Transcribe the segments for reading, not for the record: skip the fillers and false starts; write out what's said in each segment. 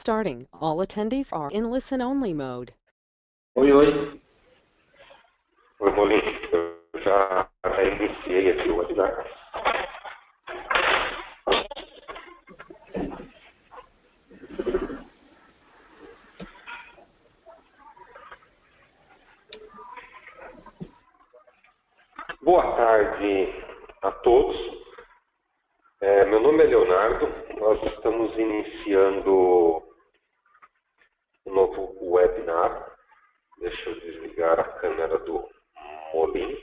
starting. All attendees are in listen-only mode. Oi, oi. Oi, Molim. Eu já iniciei aqui o webinar. Boa tarde a todos. Meu nome é Leonardo. Nós estamos iniciando um novo webinar. Deixa eu desligar a câmera do Molim,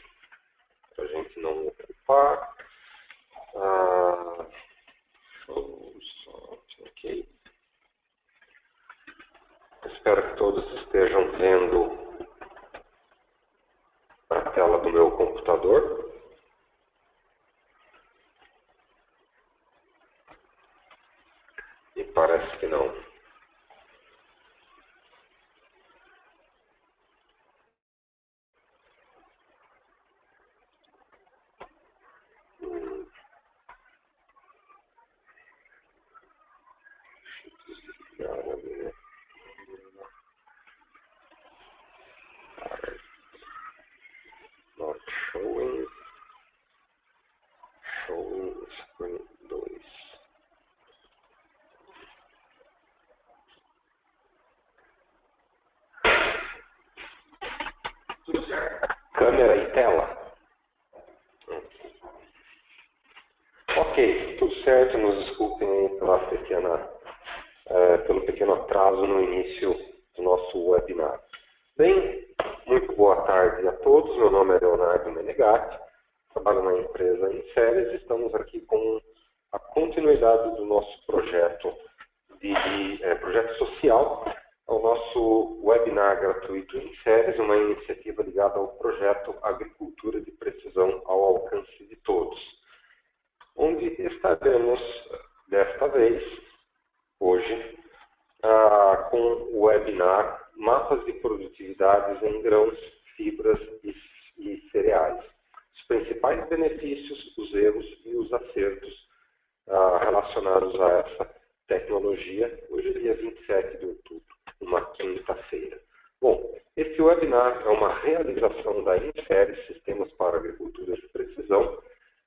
para a gente não ocupar. Ok. Espero que todos estejam vendo a tela do meu computador. E parece que não. Not showing. Showing screen 2. Câmera e tela. Ok, tudo certo. Nos desculpem aí pelo pequeno atraso no início do nosso webinar. Bem, muito boa tarde a todos. Meu nome é Leonardo Menegatti. Trabalho na empresa Inseres. Estamos aqui com a continuidade do nosso projeto projeto social, o nosso webinar gratuito Inseres, uma iniciativa ligada ao projeto Agricultura de Precisão ao Alcance de Todos, onde estaremos, desta vez, hoje, com o webinar Mapas de Produtividades em Grãos, Fibras e Cereais. Os principais benefícios, os erros e os acertos relacionados a essa tecnologia, hoje é dia 27 de outubro, uma quinta-feira. Bom, esse webinar é uma realização da Inseres, Sistemas para Agricultura de Precisão,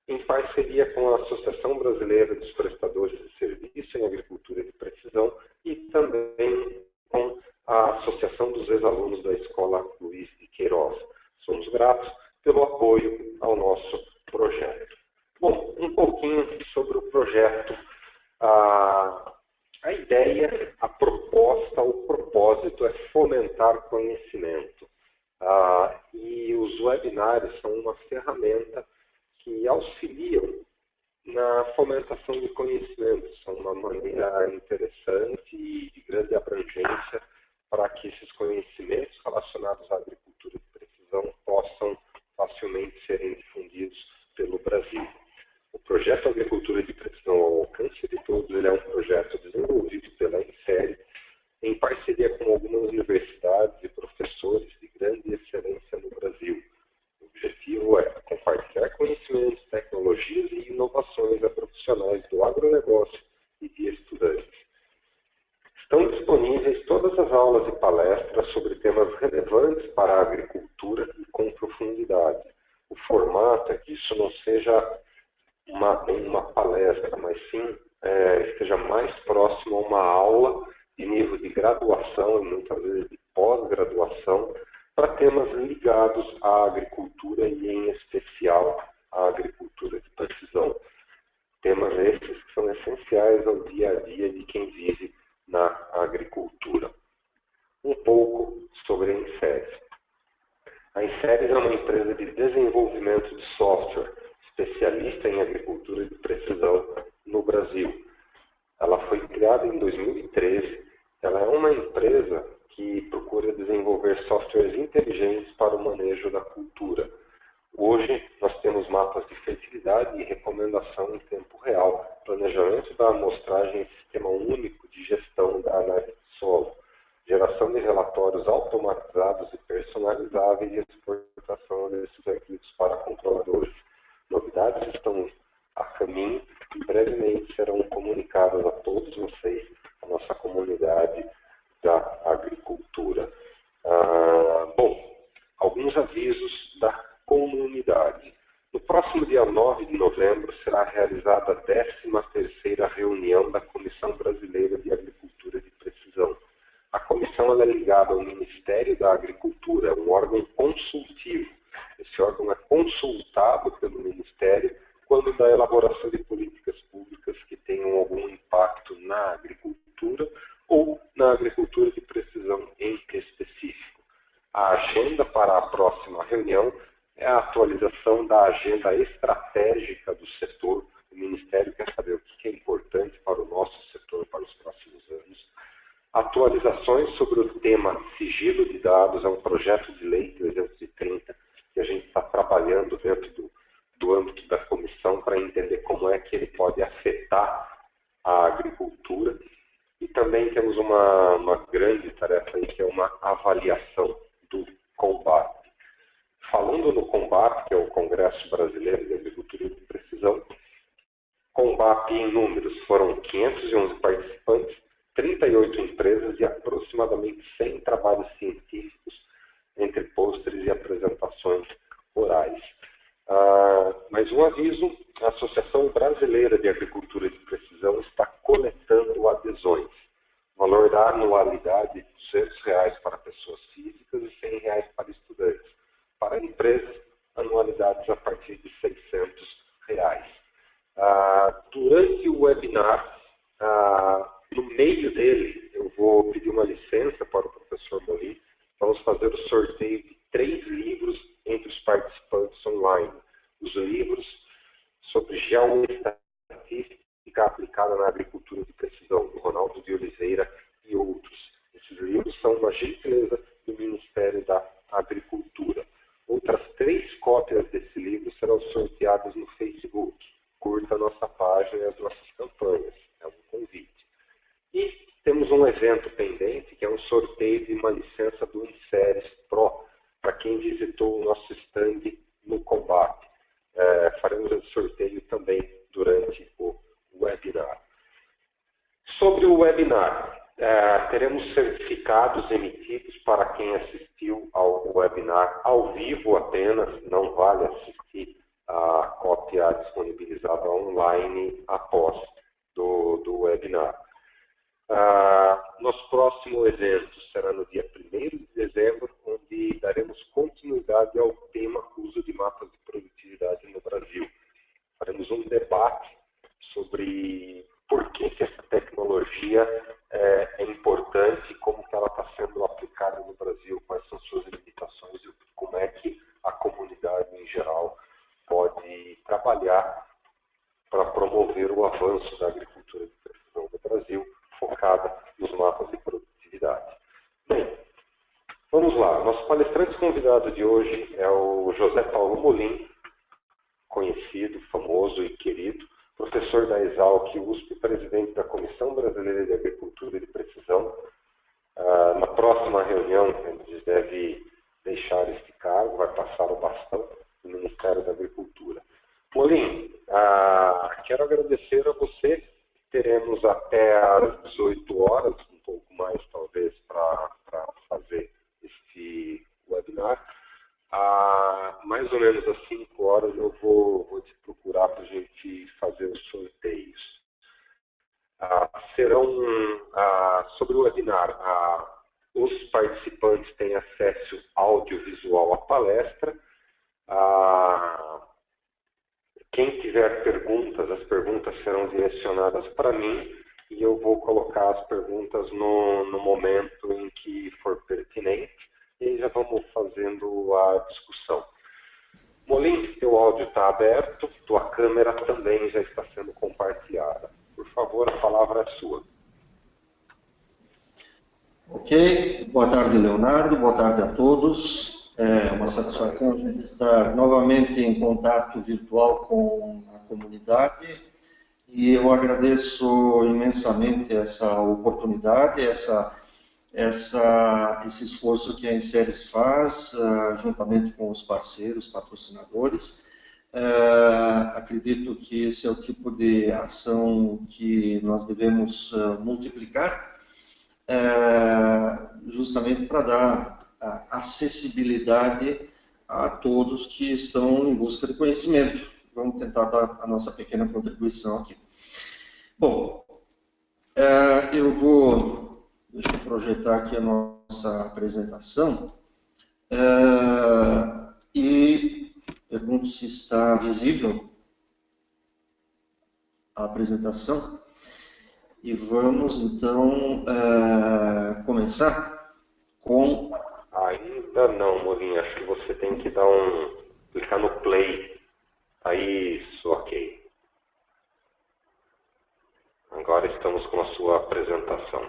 em parceria com a Associação Brasileira dos Prestadores de Serviço em Agricultura de Precisão e também com a Associação dos Ex-Alunos da Escola Luiz de Queiroz. Somos gratos pelo apoio ao nosso projeto. Bom, um pouquinho sobre o projeto. A ideia, a proposta, o propósito é fomentar conhecimento. E os webinários são uma ferramenta que auxiliam na fomentação de conhecimento. São uma maneira interessante e de grande abrangência para que esses conhecimentos relacionados à agricultura de precisão possam facilmente serem difundidos pelo Brasil. O projeto Agricultura de Precisão ao Alcance de Todos ele é um projeto desenvolvido pela Inseres em parceria com algumas universidades e professores de grande excelência no Brasil. O objetivo é compartilhar conhecimentos, tecnologias e inovações a profissionais do agronegócio e de estudantes. Estão disponíveis todas as aulas e palestras sobre temas relevantes para a agricultura e com profundidade. O formato é que isso não seja uma palestra, mas sim esteja mais próximo a uma aula de nível de graduação e muitas vezes de pós-graduação para temas ligados à agricultura e em especial à agricultura de precisão. Temas esses que são essenciais ao dia a dia de quem vive na agricultura. Um pouco sobre a Inseres. A Inseres é uma empresa de desenvolvimento de software especialista em agricultura de precisão no Brasil. Ela foi criada em 2013. Ela é uma empresa que procura desenvolver softwares inteligentes para o manejo da cultura. Hoje, nós temos mapas de fertilidade e recomendação em tempo real, planejamento da amostragem e sistema único de gestão da análise de solo, geração de relatórios automatizados e personalizáveis e exportação desses arquivos para controladores. Novidades estão a caminho e brevemente serão comunicadas a todos vocês nossa comunidade da agricultura. Bom, alguns avisos da comunidade. No próximo dia 9 de novembro será realizada a 13ª reunião da Comissão Brasileira de Agricultura de Precisão. A comissão ela é ligada ao Ministério da Agricultura, é um órgão consultivo. Esse órgão é consultado pelo Ministério quando da elaboração de políticas públicas que tenham algum impacto na agricultura ou na agricultura de precisão em específico. A agenda para a próxima reunião é a atualização da agenda estratégica do setor. O Ministério quer saber o que é importante para o nosso setor para os próximos anos. Atualizações sobre o tema sigilo de dados, é um projeto de lei 330 que a gente está trabalhando dentro do âmbito da comissão para entender como é que ele pode afetar a agricultura. E também temos uma grande tarefa aí, que é uma avaliação do combate. Falando no combate, que é o Congresso Brasileiro de Agricultura de Precisão, combate em números foram 511 participantes, 38 empresas e aproximadamente 100 trabalhos científicos, entre pôsteres e apresentações orais. Mais um aviso, a Associação Brasileira de Agricultura de Precisão está coletando adesões. O valor da anualidade é R$200 para pessoas físicas e R$100 para estudantes. Para empresas, anualidades a partir de R$600. Durante o webinar, no meio dele, eu vou pedir uma licença para o professor Molin. Vamos fazer o sorteio de 3 livros entre os participantes online. Os livros sobre geoestatística aplicada na agricultura de precisão, do Ronaldo de Oliveira e outros. Esses livros são uma gentileza do Ministério da Agricultura. Outras 3 cópias desse livro serão sorteadas no Facebook. Curta a nossa página e as nossas campanhas. É um convite. E temos um evento pendente, que é um sorteio de uma licença do Inseres Pro, para quem visitou o nosso stand no combate. Faremos esse sorteio também durante o webinar. Sobre o webinar, teremos certificados emitidos para quem assistiu ao webinar ao vivo apenas, não vale assistir a cópia disponibilizada online após do webinar. Nosso próximo evento será no dia 1º de dezembro, onde daremos continuidade ao tema uso de mapas de produtividade no Brasil. Faremos um debate sobre por que essa tecnologia é importante, como que ela está sendo aplicada no Brasil, quais são suas limitações e como é que a comunidade em geral pode trabalhar para promover o avanço da agricultura de precisão no Brasil, focada nos mapas de produtividade. Bem, vamos lá. Nosso palestrante convidado de hoje é o José Paulo Molin, conhecido, famoso e querido, professor da Exalc USP, presidente da Comissão Brasileira de Agricultura de Precisão. Na próxima reunião, ele deve deixar este cargo, vai passar o bastão do Ministério da Agricultura. Molin, quero agradecer a você. Teremos até às 18 horas, um pouco mais talvez, para fazer este webinar. Mais ou menos às 5 horas eu vou te procurar para a gente fazer os sorteios. Serão, sobre o webinar, os participantes têm acesso audiovisual à palestra. Quem tiver perguntas, as perguntas serão direcionadas para mim e eu vou colocar as perguntas no momento em que for pertinente e já vamos fazendo a discussão. Molin, teu áudio está aberto, tua câmera também já está sendo compartilhada. Por favor, a palavra é sua. Ok, boa tarde, Leonardo, boa tarde a todos. É uma satisfação a gente estar novamente em contato virtual com a comunidade e eu agradeço imensamente essa oportunidade, esse esforço que a Inseres faz, juntamente com os parceiros, patrocinadores, Acredito que esse é o tipo de ação que nós devemos multiplicar, justamente para dar acessibilidade a todos que estão em busca de conhecimento. Vamos tentar dar a nossa pequena contribuição aqui. Bom, deixa eu projetar aqui a nossa apresentação e pergunto se está visível a apresentação. E vamos, então, começar com... Ainda não, Molinha. Acho que você tem que clicar no play. Isso, ok. Agora estamos com a sua apresentação.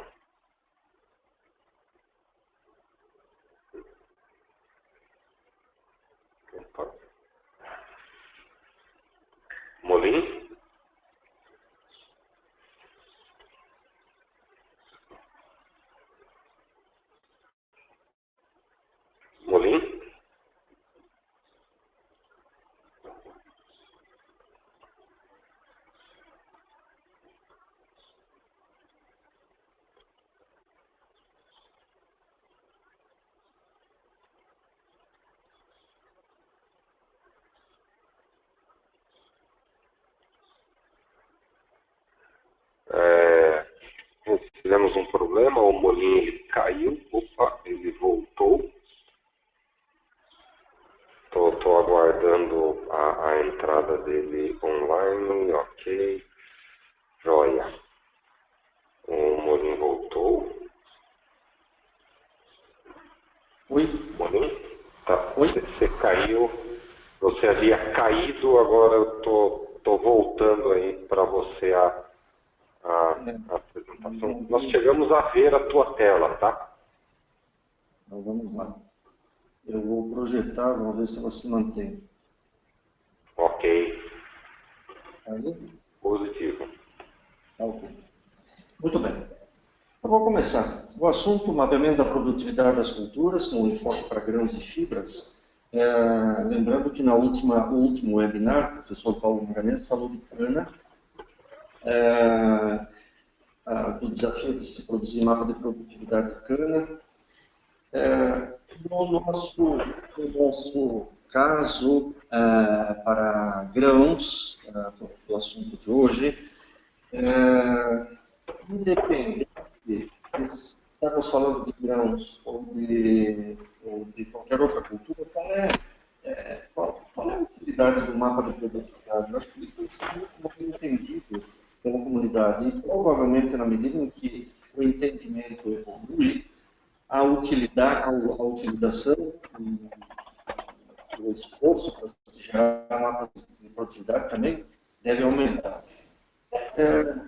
Opa. Molim? Molim? Tivemos um problema, o Molim ele caiu, opa, ele voltou. Estou aguardando a entrada dele online, ok, joia. O Molim voltou. Oi? Molim? Tá. Oi? Você caiu, você havia caído, agora eu tô voltando aí para você a apresentação. Nós chegamos a ver a tua tela, tá? Então vamos lá. Eu vou projetar, vamos ver se ela se mantém. Ok. Aí? Positivo. Tá ok. Muito bem. Eu vou começar. O assunto, mapeamento da produtividade das culturas, com enfoque para grãos e fibras. Lembrando que no último webinar, o professor Paulo Magalhães falou de cana, do desafio de se produzir mapa de produtividade de cana. No nosso caso, para grãos, do assunto de hoje, independente se estamos falando de grãos ou de qualquer outra cultura, qual é a utilidade do mapa de produtividade? Eu acho que ele tem que ser muito bem entendido pela comunidade e provavelmente na medida em que o entendimento evolui, a utilização, o esforço para se gerar mapa de produtividade também deve aumentar.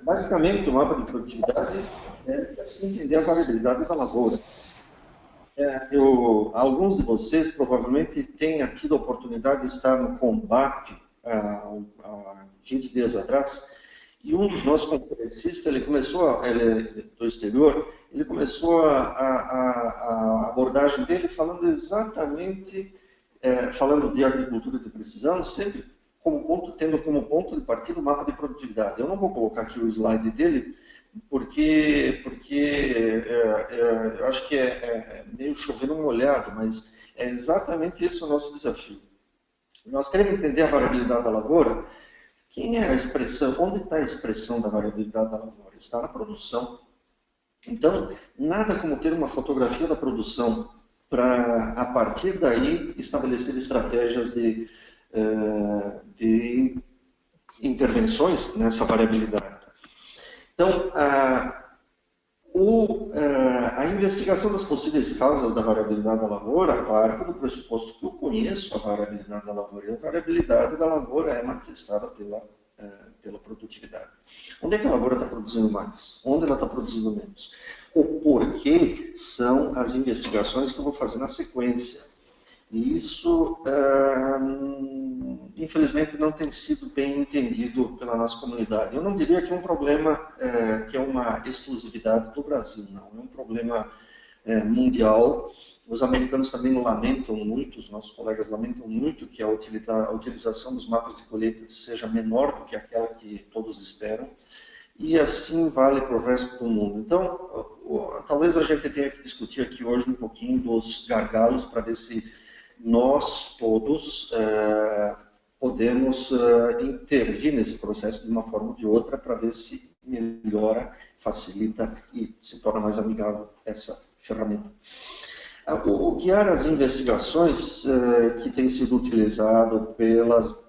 Basicamente, o mapa de produtividade é assim, entender a variabilidade da lavoura. Alguns de vocês provavelmente tenham tido a oportunidade de estar no combate há 20 dias atrás, e um dos nossos conferencistas, ele é do exterior, ele começou a abordagem dele falando exatamente, falando de agricultura de precisão, sempre tendo como ponto de partida o mapa de produtividade. Eu não vou colocar aqui o slide dele, porque eu acho que é meio chovendo molhado, mas é exatamente esse o nosso desafio. Nós queremos entender a variabilidade da lavoura. Quem é a expressão? Onde está a expressão da variabilidade da lavoura? Está na produção. Então, nada como ter uma fotografia da produção para, a partir daí, estabelecer estratégias de intervenções nessa variabilidade. Então, a investigação das possíveis causas da variabilidade da lavoura parte do pressuposto que eu conheço a variabilidade da lavoura, e a variabilidade da lavoura é manifestada pela produtividade. Onde é que a lavoura está produzindo mais? Onde ela está produzindo menos? O porquê são as investigações que eu vou fazer na sequência. E isso, infelizmente, não tem sido bem entendido pela nossa comunidade. Eu não diria que é um problema que é uma exclusividade do Brasil, não. É um problema mundial, Os americanos também lamentam muito, os nossos colegas lamentam muito que a utilização dos mapas de colheita seja menor do que aquela que todos esperam, e assim vale para o resto do mundo. Então, talvez a gente tenha que discutir aqui hoje um pouquinho dos gargalos para ver se nós todos podemos intervir nesse processo de uma forma ou de outra para ver se melhora, facilita e se torna mais amigável essa ferramenta. O guiar as investigações que tem sido utilizado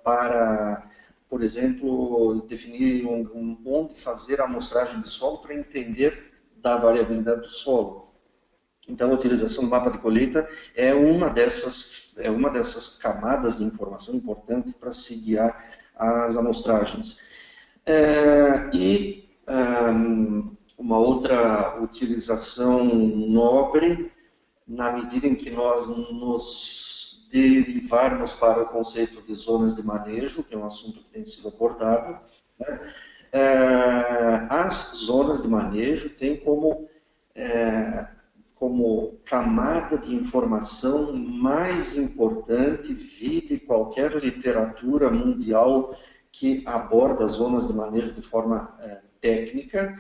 para, por exemplo, definir onde fazer a amostragem de solo para entender da variabilidade do solo. Então, a utilização do mapa de colheita é uma dessas camadas de informação importante para se guiar as amostragens. Uma outra utilização nobre, na medida em que nós nos derivarmos para o conceito de zonas de manejo, que é um assunto que tem sido abordado, né? As zonas de manejo têm como camada de informação mais importante de qualquer literatura mundial que aborda zonas de manejo de forma técnica,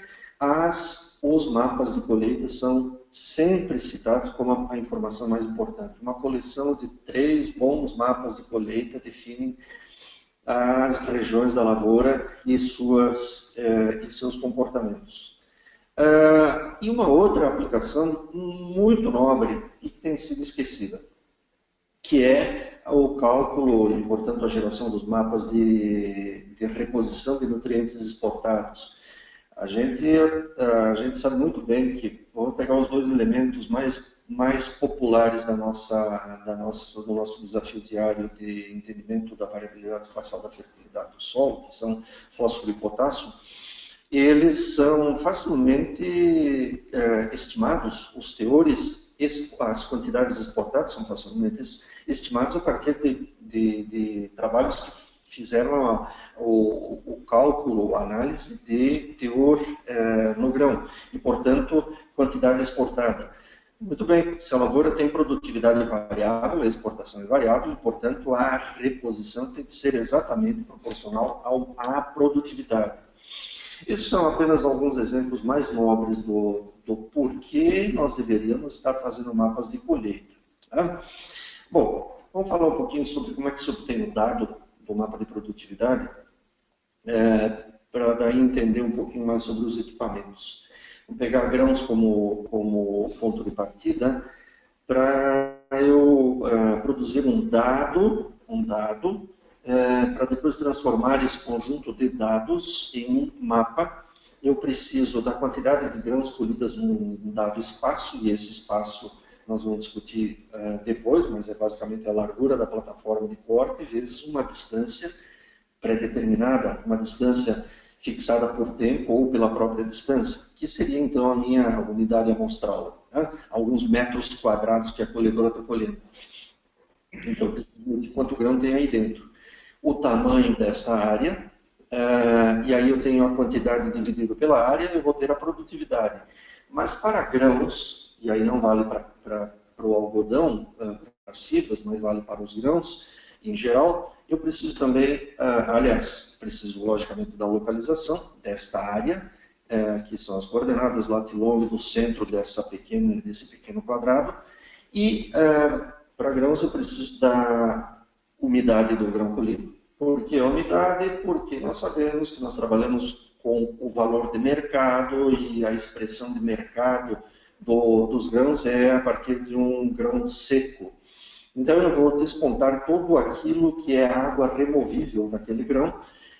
os mapas de colheita são sempre citados como a informação mais importante. Uma coleção de 3 bons mapas de colheita definem as regiões da lavoura e seus comportamentos. E uma outra aplicação muito nobre e que tem sido esquecida, que é o cálculo e, portanto, a geração dos mapas de reposição de nutrientes exportados. A gente sabe muito bem que, vamos pegar os 2 elementos mais populares do nosso desafio diário de entendimento da variabilidade espacial da fertilidade do solo, que são fósforo e potássio. Eles são facilmente estimados, os teores, as quantidades exportadas são facilmente estimados a partir de trabalhos que fizeram o cálculo, a análise de teor no grão e, portanto, quantidade exportada. Muito bem, se a lavoura tem produtividade variável, a exportação é variável, e, portanto, a reposição tem que ser exatamente proporcional à produtividade. Esses são apenas alguns exemplos mais nobres do porquê nós deveríamos estar fazendo mapas de colheita. Tá? Bom, vamos falar um pouquinho sobre como é que se obtém o dado do mapa de produtividade, para daí entender um pouquinho mais sobre os equipamentos. Vou pegar grãos como ponto de partida para eu produzir um dado para depois transformar esse conjunto de dados em um mapa. Eu preciso da quantidade de grãos colhidas num dado espaço, e esse espaço nós vamos discutir depois, mas é basicamente a largura da plataforma de corte vezes uma distância pré-determinada, uma distância fixada por tempo ou pela própria distância, que seria então a minha unidade amostral, né? Alguns metros quadrados que a colhedora está colhendo. Então, eu preciso de quanto grão tem aí dentro. O tamanho dessa área, e aí eu tenho a quantidade dividido pela área, eu vou ter a produtividade. Mas para grãos, e aí não vale para o algodão, para as fibras, mas vale para os grãos em geral, eu preciso também, preciso logicamente da localização desta área, que são as coordenadas lat e long do centro desse pequeno quadrado, e para grãos eu preciso da umidade do grão colhido. Por que a umidade? Porque nós sabemos que nós trabalhamos com o valor de mercado, e a expressão de mercado dos grãos é a partir de um grão seco. Então eu vou descontar tudo aquilo que é água removível daquele grão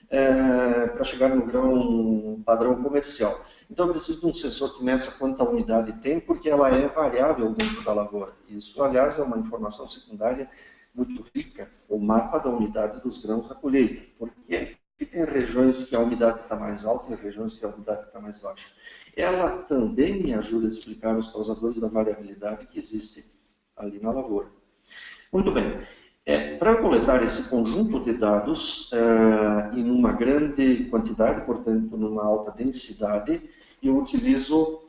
para chegar no grão padrão comercial. Então eu preciso de um sensor que meça quanta umidade tem, porque ela é variável dentro da lavoura. Isso, aliás, é uma informação secundária muito rica, o mapa da umidade dos grãos da colheita. Porque tem regiões que a umidade está mais alta e regiões que a umidade está mais baixa. Ela também me ajuda a explicar os causadores da variabilidade que existe ali na lavoura. Muito bem. Para coletar esse conjunto de dados em uma grande quantidade, portanto, numa alta densidade, eu utilizo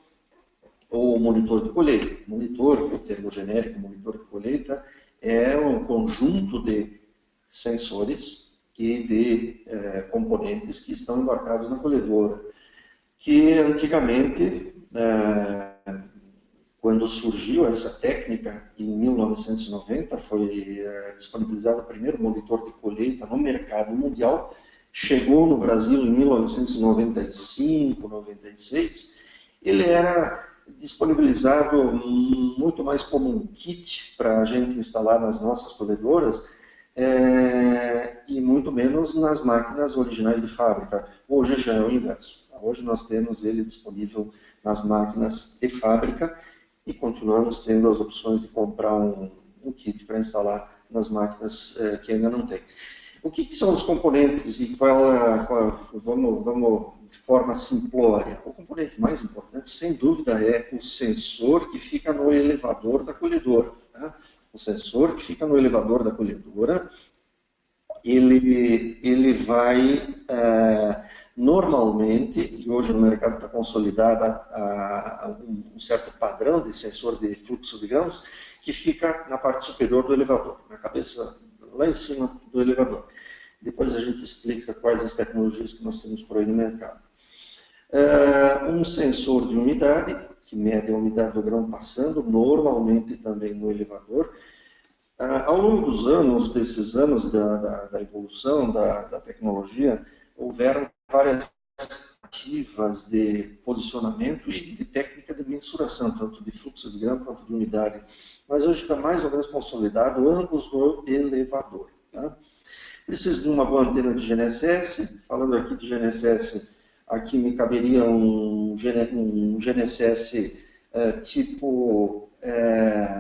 ou monitor de colheita. Monitor, o termo genérico, monitor de colheita, é um conjunto de sensores e de componentes que estão embarcados na colhedora, que antigamente, quando surgiu essa técnica, em 1990, foi disponibilizado o primeiro monitor de colheita no mercado mundial, chegou no Brasil em 1995, 96, ele era disponibilizado muito mais como um kit para a gente instalar nas nossas colhedoras, e muito menos nas máquinas originais de fábrica. Hoje já é o inverso. Hoje nós temos ele disponível nas máquinas de fábrica e continuamos tendo as opções de comprar um kit para instalar nas máquinas que ainda não tem. O que são os componentes e vamos de forma simplória? O componente mais importante, sem dúvida, é o sensor que fica no elevador da colhedora. Tá? O sensor que fica no elevador da colhedora, ele vai, normalmente, e hoje no mercado está consolidado um certo padrão de sensor de fluxo de grãos, que fica na parte superior do elevador, na cabeça, lá em cima do elevador. Depois a gente explica quais as tecnologias que nós temos por aí no mercado. Um sensor de umidade, que mede a umidade do grão passando, normalmente também no elevador. Ao longo dos anos, desses anos da evolução da tecnologia, houveram várias tentativas de posicionamento e de técnica de mensuração, tanto de fluxo de grão quanto de umidade. Mas hoje está mais ou menos consolidado, ambos no elevador. Tá? Preciso de uma boa antena de GNSS. Falando aqui de GNSS, aqui me caberia um GNSS tipo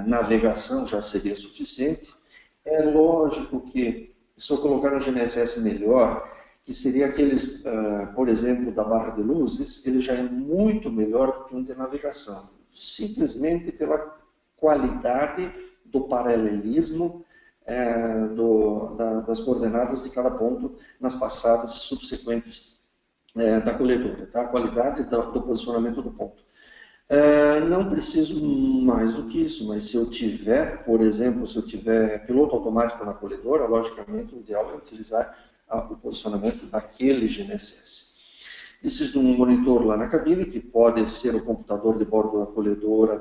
navegação, já seria suficiente. É lógico que, se eu colocar um GNSS melhor, que seria aqueles, por exemplo, da barra de luzes, ele já é muito melhor do que um de navegação. Simplesmente pela qualidade do paralelismo das coordenadas de cada ponto nas passadas subsequentes da colhedora, tá? A qualidade do posicionamento do ponto. Não preciso mais do que isso, mas se eu tiver, por exemplo, se eu tiver piloto automático na colhedora, logicamente o ideal é utilizar o posicionamento daquele GNSS. Preciso de um monitor lá na cabine, que pode ser o computador de bordo da colhedora,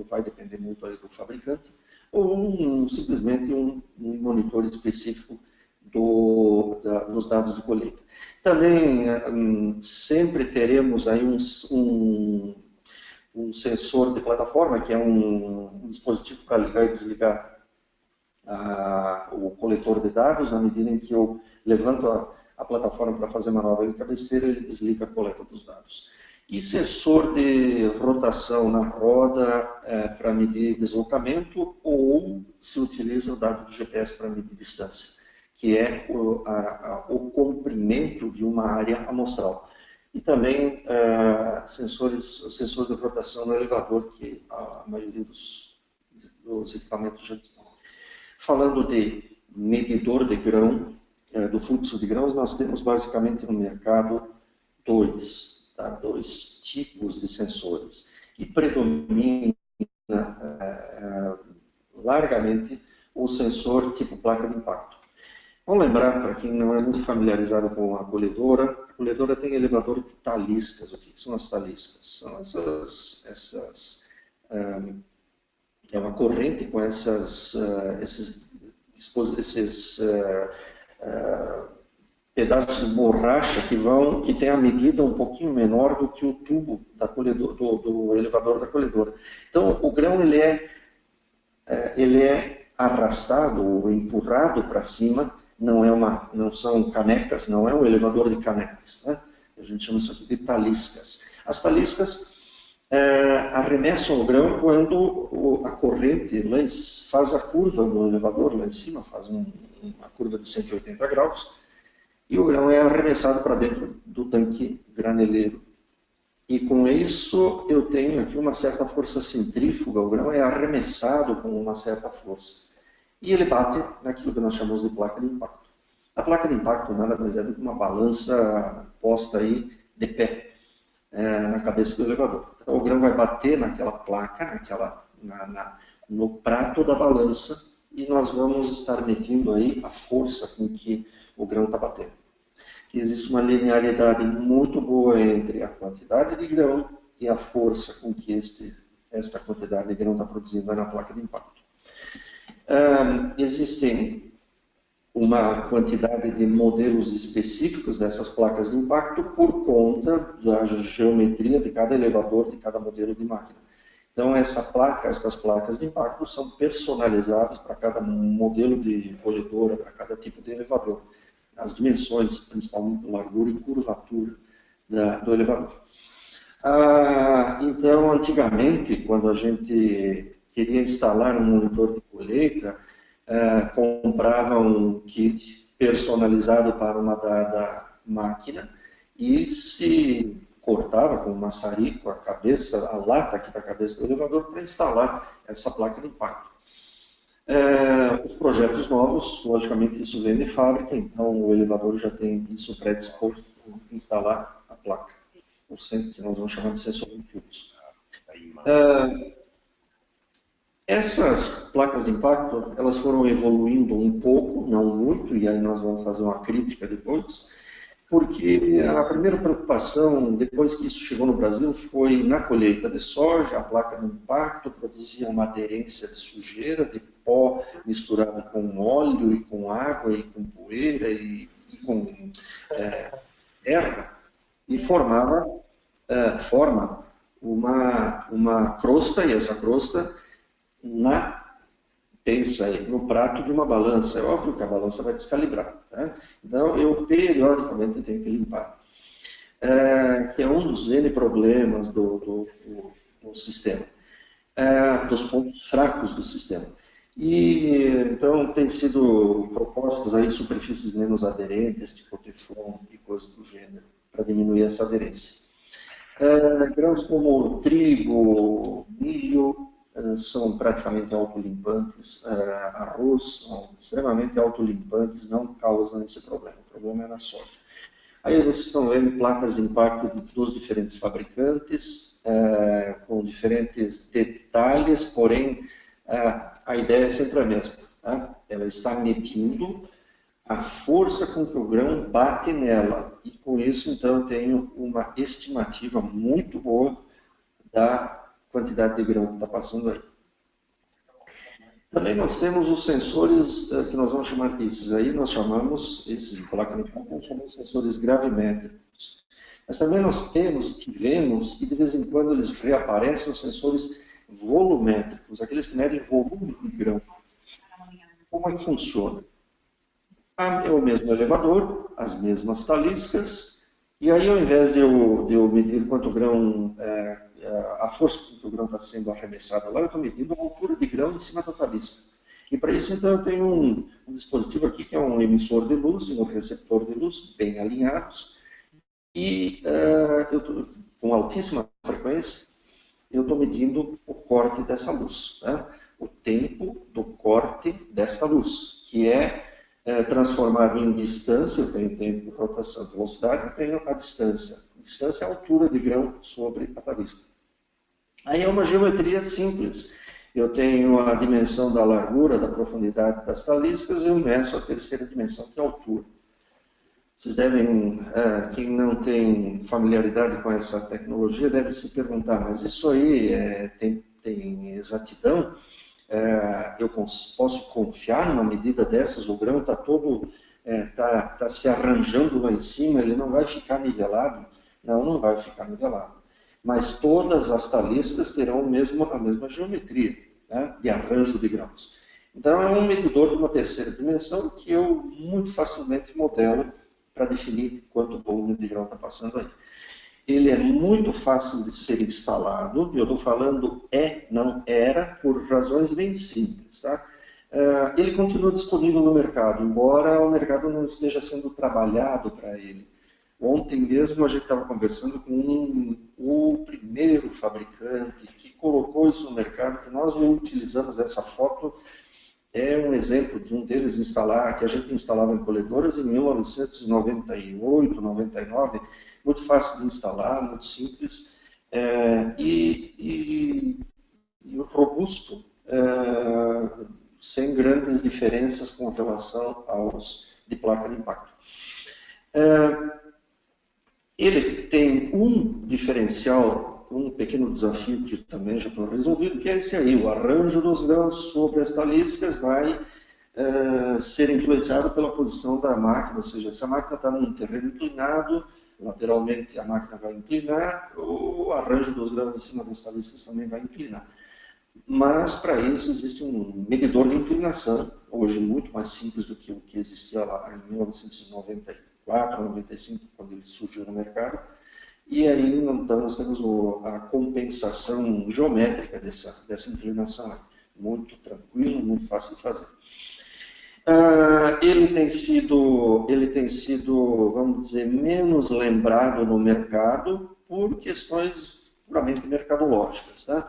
vai depender muito aí do fabricante, ou simplesmente um monitor específico dos dados de colheita. Também sempre teremos aí um sensor de plataforma, que é um dispositivo para ligar e desligar o coletor de dados. Na medida em que eu levanto a plataforma para fazer manobra de cabeceira, ele desliga a coleta dos dados. E sensor de rotação na roda para medir deslocamento, ou se utiliza o dado do GPS para medir distância, que é o comprimento de uma área amostral. E também sensor de rotação no elevador, que a maioria dos equipamentos já tem. Falando de medidor de grão, do fluxo de grãos, nós temos basicamente no mercado dois tipos de sensores. E predomina largamente o sensor tipo placa de impacto. Vamos lembrar, para quem não é muito familiarizado com a colhedora tem elevador de taliscas. O que são as taliscas? São é uma corrente com esses pedaços de borracha que tem a medida um pouquinho menor do que o tubo do elevador da colhedora. Então, o grão ele é arrastado ou empurrado para cima. Não são canecas, não é um elevador de canecas. Né? A gente chama isso aqui de taliscas. As taliscas arremessam o grão quando a corrente faz a curva no elevador lá em cima, faz uma curva de 180 graus, e o grão é arremessado para dentro do tanque graneleiro. E com isso eu tenho aqui uma certa força centrífuga, o grão é arremessado com uma certa força. E ele bate naquilo que nós chamamos de placa de impacto. A placa de impacto nada mais é do que uma balança posta aí de pé. na cabeça do elevador. Então, o grão vai bater naquela placa, no prato da balança, e nós vamos estar medindo aí a força com que o grão está batendo. Existe uma linearidade muito boa entre a quantidade de grão e a força com que esta quantidade de grão está produzindo na placa de impacto. Existem uma quantidade de modelos específicos dessas placas de impacto por conta da geometria de cada elevador, de cada modelo de máquina. Então, essas placas de impacto são personalizadas para cada modelo de colhedora, para cada tipo de elevador. As dimensões, principalmente largura e curvatura do elevador. Então, antigamente, quando a gente queria instalar um monitor de colheita, comprava um kit personalizado para uma dada máquina e se cortava com um maçarico a lata aqui da cabeça do elevador para instalar essa placa de impacto. Os projetos novos, logicamente isso vem de fábrica, então o elevador já tem isso predisposto para instalar a placa, o centro que nós vamos chamar de sensor de fluxo. Essas placas de impacto, elas foram evoluindo um pouco, não muito, e aí nós vamos fazer uma crítica depois, porque a primeira preocupação, depois que isso chegou no Brasil, foi na colheita de soja, a placa de impacto produzia uma aderência de sujeira, de pó misturado com óleo, e com água, e com poeira, e com terra, e forma uma crosta, e essa crosta pensa aí, no prato de uma balança. É óbvio que a balança vai descalibrar. Tá? Então, eu periodicamente tenho que limpar. Que é um dos N problemas do sistema. Dos pontos fracos do sistema. E, então, tem sido propostas aí superfícies menos aderentes, tipo Teflon e coisas do gênero, para diminuir essa aderência. Grãos como trigo, milho, são praticamente autolimpantes, arroz são extremamente autolimpantes, não causam esse problema, o problema é na soja. Aí vocês estão vendo placas de impacto dos diferentes fabricantes, com diferentes detalhes, porém a ideia é sempre a mesma. Tá? Ela está medindo a força com que o grão bate nela, e com isso então eu tenho uma estimativa muito boa da quantidade de grão que está passando aí. Também nós temos os sensores que nós vamos chamar esses aí, nós chamamos, esses de placa de impacto, nós chamamos sensores gravimétricos. Mas também nós tivemos, e de vez em quando eles reaparecem, os sensores volumétricos, aqueles que medem volume de grão. Como é que funciona? É o mesmo elevador, as mesmas taliscas, e aí ao invés de eu medir quanto grão, a força com que o grão está sendo arremessado lá, eu estou medindo a altura de grão em cima da talisca. E para isso, então, eu tenho um dispositivo aqui que é um emissor de luz e um receptor de luz bem alinhados, e com altíssima frequência, eu estou medindo o corte dessa luz, né? O tempo do corte dessa luz, que é transformado em distância. Eu tenho tempo de rotação, velocidade, eu tenho a distância. A distância é a altura de grão sobre a talisca. Aí é uma geometria simples. Eu tenho a dimensão da largura, da profundidade das taliscas, e eu meço a terceira dimensão, que é a altura. Vocês devem, quem não tem familiaridade com essa tecnologia, deve se perguntar, mas isso aí tem exatidão? Eu posso confiar numa medida dessas? O grão está todo, tá se arranjando lá em cima, ele não vai ficar nivelado? Não, não vai ficar nivelado. Mas todas as taliscas terão a mesma geometria, né, de arranjo de grãos. Então é um medidor de uma terceira dimensão que eu muito facilmente modelo para definir quanto volume de grão está passando aí. Ele é muito fácil de ser instalado, eu estou falando não era, por razões bem simples. Tá? Ele continua disponível no mercado, embora o mercado não esteja sendo trabalhado para ele. Ontem mesmo a gente estava conversando com o primeiro fabricante que colocou isso no mercado, que nós utilizamos essa foto, é um exemplo de um deles que a gente instalava em colhedoras em 1998, 99, muito fácil de instalar, muito simples e robusto, sem grandes diferenças com relação aos de placa de impacto. Ele tem um diferencial, um pequeno desafio que também já foi resolvido, que é esse aí, o arranjo dos grãos sobre as taliscas vai ser influenciado pela posição da máquina, ou seja, se a máquina está num terreno inclinado, lateralmente a máquina vai inclinar, o arranjo dos grãos em cima das taliscas também vai inclinar. Mas, para isso, existe um medidor de inclinação, hoje muito mais simples do que o que existia lá em 1994, 95, quando ele surgiu no mercado. E aí, então, nós temos a compensação geométrica dessa inclinação. Muito tranquilo, muito fácil de fazer. Ele tem sido, vamos dizer, menos lembrado no mercado por questões puramente mercadológicas, tá?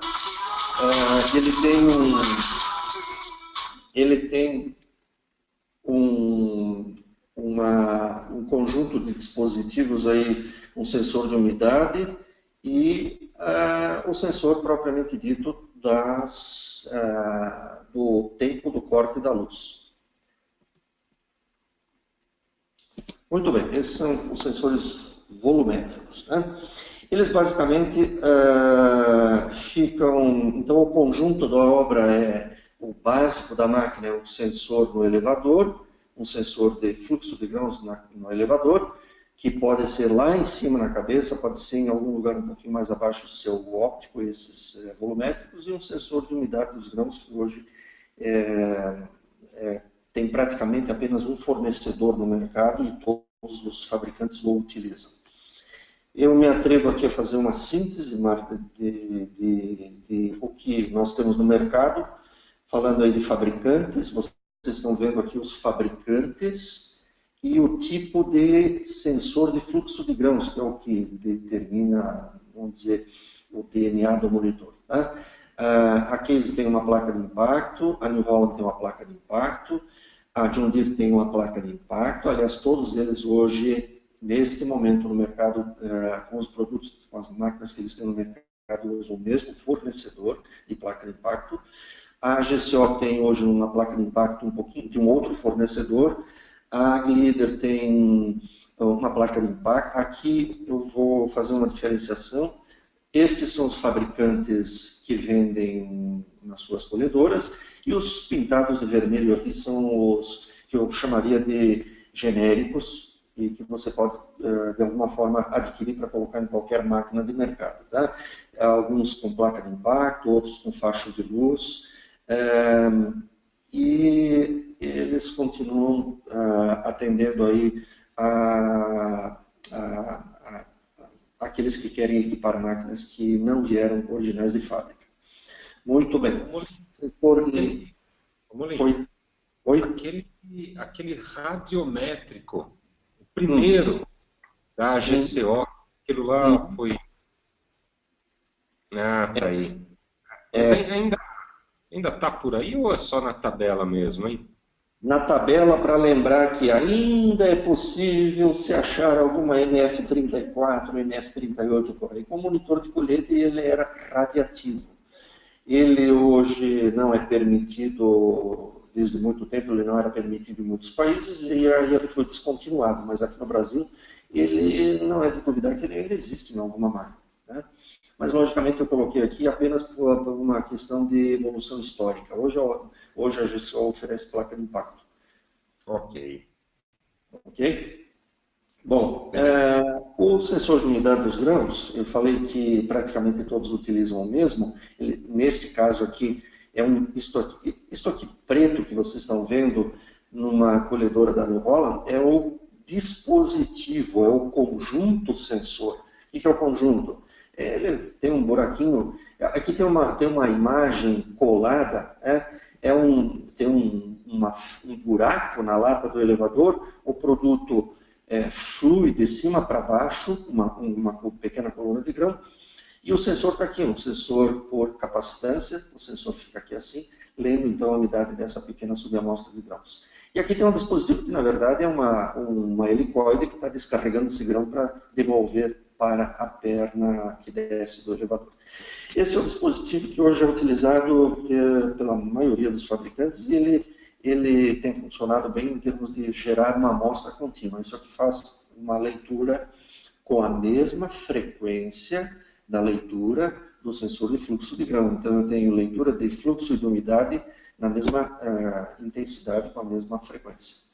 Ele tem um conjunto de dispositivos aí, um sensor de umidade e o sensor propriamente dito do tempo do corte da luz. Muito bem, esses são os sensores volumétricos, né? Eles basicamente ficam... Então, o conjunto da obra é o básico da máquina, é um sensor no elevador, um sensor de fluxo de grãos no elevador, que pode ser lá em cima na cabeça, pode ser em algum lugar um pouquinho mais abaixo do seu óptico, esses volumétricos, e um sensor de umidade dos grãos, que hoje tem praticamente apenas um fornecedor no mercado e todos os fabricantes o utilizam. Eu me atrevo aqui a fazer uma síntese de o que nós temos no mercado, falando aí de fabricantes. Vocês estão vendo aqui os fabricantes e o tipo de sensor de fluxo de grãos, que é o que determina, vamos dizer, o DNA do monitor. Tá? A Case tem uma placa de impacto, a New Holland tem uma placa de impacto, a John Deere tem uma placa de impacto. Aliás, todos eles hoje, neste momento no mercado, com os produtos, com as máquinas que eles têm no mercado, usam o mesmo fornecedor de placa de impacto. A GCO tem hoje uma placa de impacto um pouquinho de um outro fornecedor. A Glider tem uma placa de impacto. Aqui eu vou fazer uma diferenciação. Estes são os fabricantes que vendem nas suas colhedoras, e os pintados de vermelho aqui são os que eu chamaria de genéricos, e que você pode, de alguma forma, adquirir para colocar em qualquer máquina de mercado. Tá? Alguns com placa de impacto, outros com faixa de luz, e eles continuam atendendo aí aqueles que querem equipar máquinas que não vieram originais de fábrica. Muito bem. Aquele radiométrico, o primeiro da GCO, aquilo lá foi... tá aí. Ainda está por aí ou é só na tabela mesmo, hein? Na tabela, para lembrar que ainda é possível se achar alguma NF34, NF38 por aí. Com monitor de colheita, ele era radiativo. Ele hoje não é permitido, desde muito tempo, ele não era permitido em muitos países, e aí ele foi descontinuado, mas aqui no Brasil, ele não é de duvidar que ele ainda existe em alguma máquina. Né? Mas, logicamente, eu coloquei aqui apenas por uma questão de evolução histórica. Hoje a GCO oferece placa de impacto. Ok. Ok? Bom, o sensor de umidade dos grãos, eu falei que praticamente todos utilizam o mesmo. Nesse caso aqui, isto aqui preto que vocês estão vendo numa colhedora da New Holland é o dispositivo, é o conjunto sensor. O que é o conjunto? Ele tem um buraquinho, aqui tem uma imagem colada, tem um buraco na lata do elevador, o produto flui de cima para baixo, uma pequena coluna de grão, e o sensor está aqui, um sensor por capacitância, o sensor fica aqui assim, lendo então a umidade dessa pequena subamostra de grãos. E aqui tem um dispositivo que, na verdade, é uma helicoide que está descarregando esse grão para devolver para a perna que desce do elevador. Esse é o dispositivo que hoje é utilizado pela maioria dos fabricantes e ele tem funcionado bem em termos de gerar uma amostra contínua. Isso aqui faz uma leitura com a mesma frequência da leitura do sensor de fluxo de grão. Então, eu tenho leitura de fluxo e de umidade na mesma intensidade, com a mesma frequência.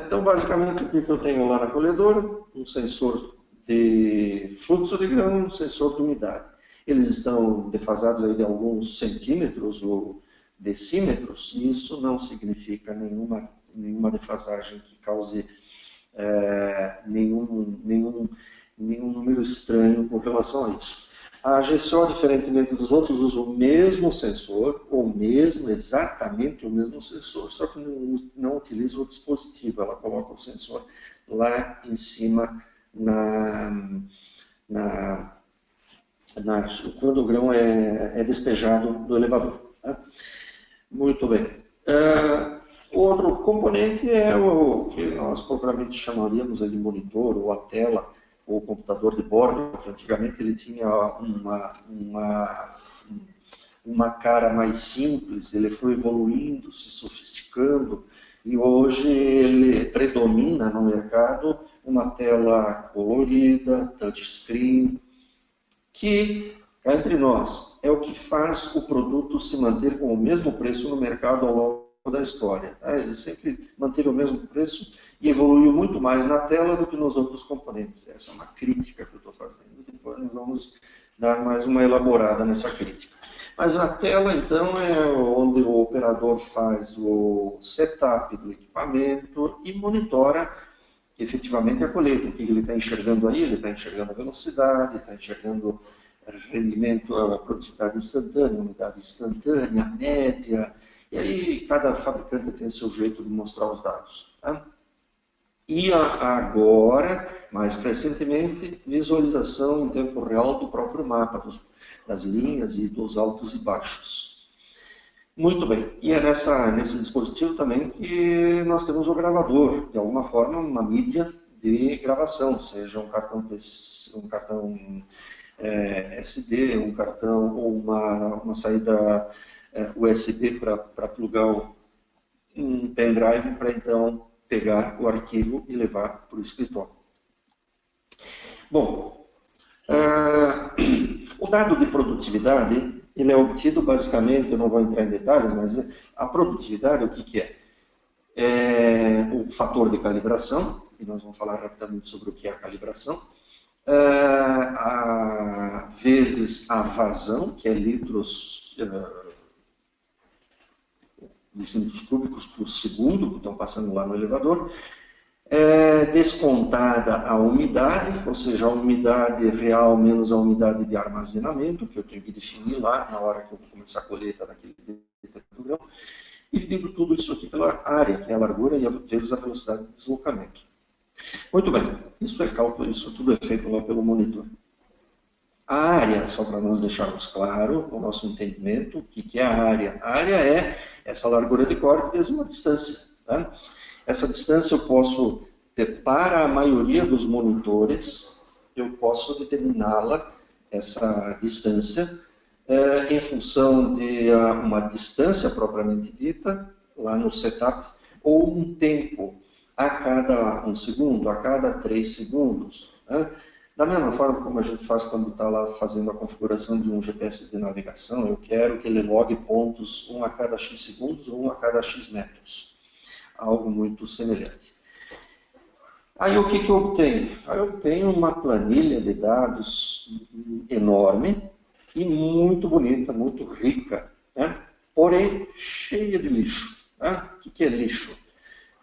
Então, basicamente, o que eu tenho lá na colhedora? Um sensor de fluxo de grão e um sensor de umidade. Eles estão defasados aí de alguns centímetros ou decímetros, e isso não significa nenhuma defasagem que cause nenhum número estranho com relação a isso. A GCO, diferentemente dos outros, usa o mesmo sensor, exatamente o mesmo sensor, só que não utiliza o dispositivo, ela coloca o sensor lá em cima quando o grão é despejado do elevador. Tá? Muito bem. Outro componente é o que nós propriamente chamaríamos de monitor, ou a tela, ou computador de bordo, que antigamente ele tinha uma cara mais simples, ele foi evoluindo, se sofisticando, e hoje ele predomina no mercado uma tela colorida, touchscreen, que, cá entre nós, é o que faz o produto se manter com o mesmo preço no mercado ao longo da história. Tá? Ele sempre manteve o mesmo preço e evoluiu muito mais na tela do que nos outros componentes. Essa é uma crítica que eu estou fazendo. Depois nós vamos dar mais uma elaborada nessa crítica. Mas a tela, então, é onde o operador faz o setup do equipamento e monitora efetivamente a colheita. O que ele está enxergando aí? Ele está enxergando a velocidade, está enxergando rendimento, a produtividade instantânea, umidade instantânea, média. E aí cada fabricante tem seu jeito de mostrar os dados. Tá? E agora, mais recentemente, visualização em tempo real do próprio mapa, das linhas e dos altos e baixos. Muito bem, e é nesse dispositivo também que nós temos o gravador, de alguma forma uma mídia de gravação, seja um cartão SD, um cartão ou uma saída USB para plugar um pendrive para então pegar o arquivo e levar para o escritório. Bom, o dado de produtividade, ele é obtido basicamente, eu não vou entrar em detalhes, mas a produtividade, o que é? É o fator de calibração, e nós vamos falar rapidamente sobre o que é a calibração, vezes a vazão, que é litros decímetros cúbicos por segundo, que estão passando lá no elevador, descontada a umidade, ou seja, a umidade real menos a umidade de armazenamento, que eu tenho que definir lá na hora que eu vou começar a colheita daquele grão, e dividindo tudo isso aqui pela área, que é a largura, e vezes a velocidade de deslocamento. Muito bem, isso é cálculo, isso tudo é feito lá pelo monitor. A área, só para nós deixarmos claro o nosso entendimento, o que é a área? A área é essa largura de corte vezes uma distância. Tá? Essa distância eu posso ter, para a maioria dos monitores, eu posso determiná-la, essa distância, em função de uma distância propriamente dita, lá no setup, ou um tempo a cada 1 segundo, a cada 3 segundos. Né? Da mesma forma como a gente faz quando está lá fazendo a configuração de um GPS de navegação, eu quero que ele logue pontos, um a cada X segundos ou um a cada X metros. Algo muito semelhante. Aí o que eu obtenho? Aí eu obtenho uma planilha de dados enorme e muito bonita, muito rica, né? Porém cheia de lixo. Né? O que é lixo?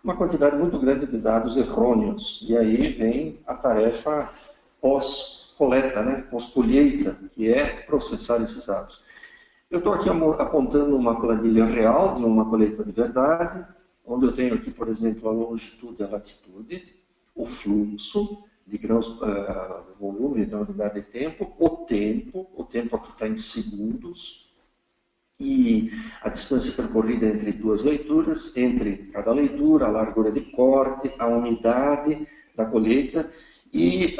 Uma quantidade muito grande de dados errôneos. E aí vem a tarefa pós-coleta, né? Pós-colheita, que é processar esses dados. Eu estou aqui apontando uma planilha real de uma colheita de verdade, onde eu tenho aqui, por exemplo, a longitude e a latitude, o fluxo de grãos, volume, de unidade de tempo, o tempo aqui está em segundos, e a distância percorrida entre duas leituras, entre cada leitura, a largura de corte, a umidade da colheita e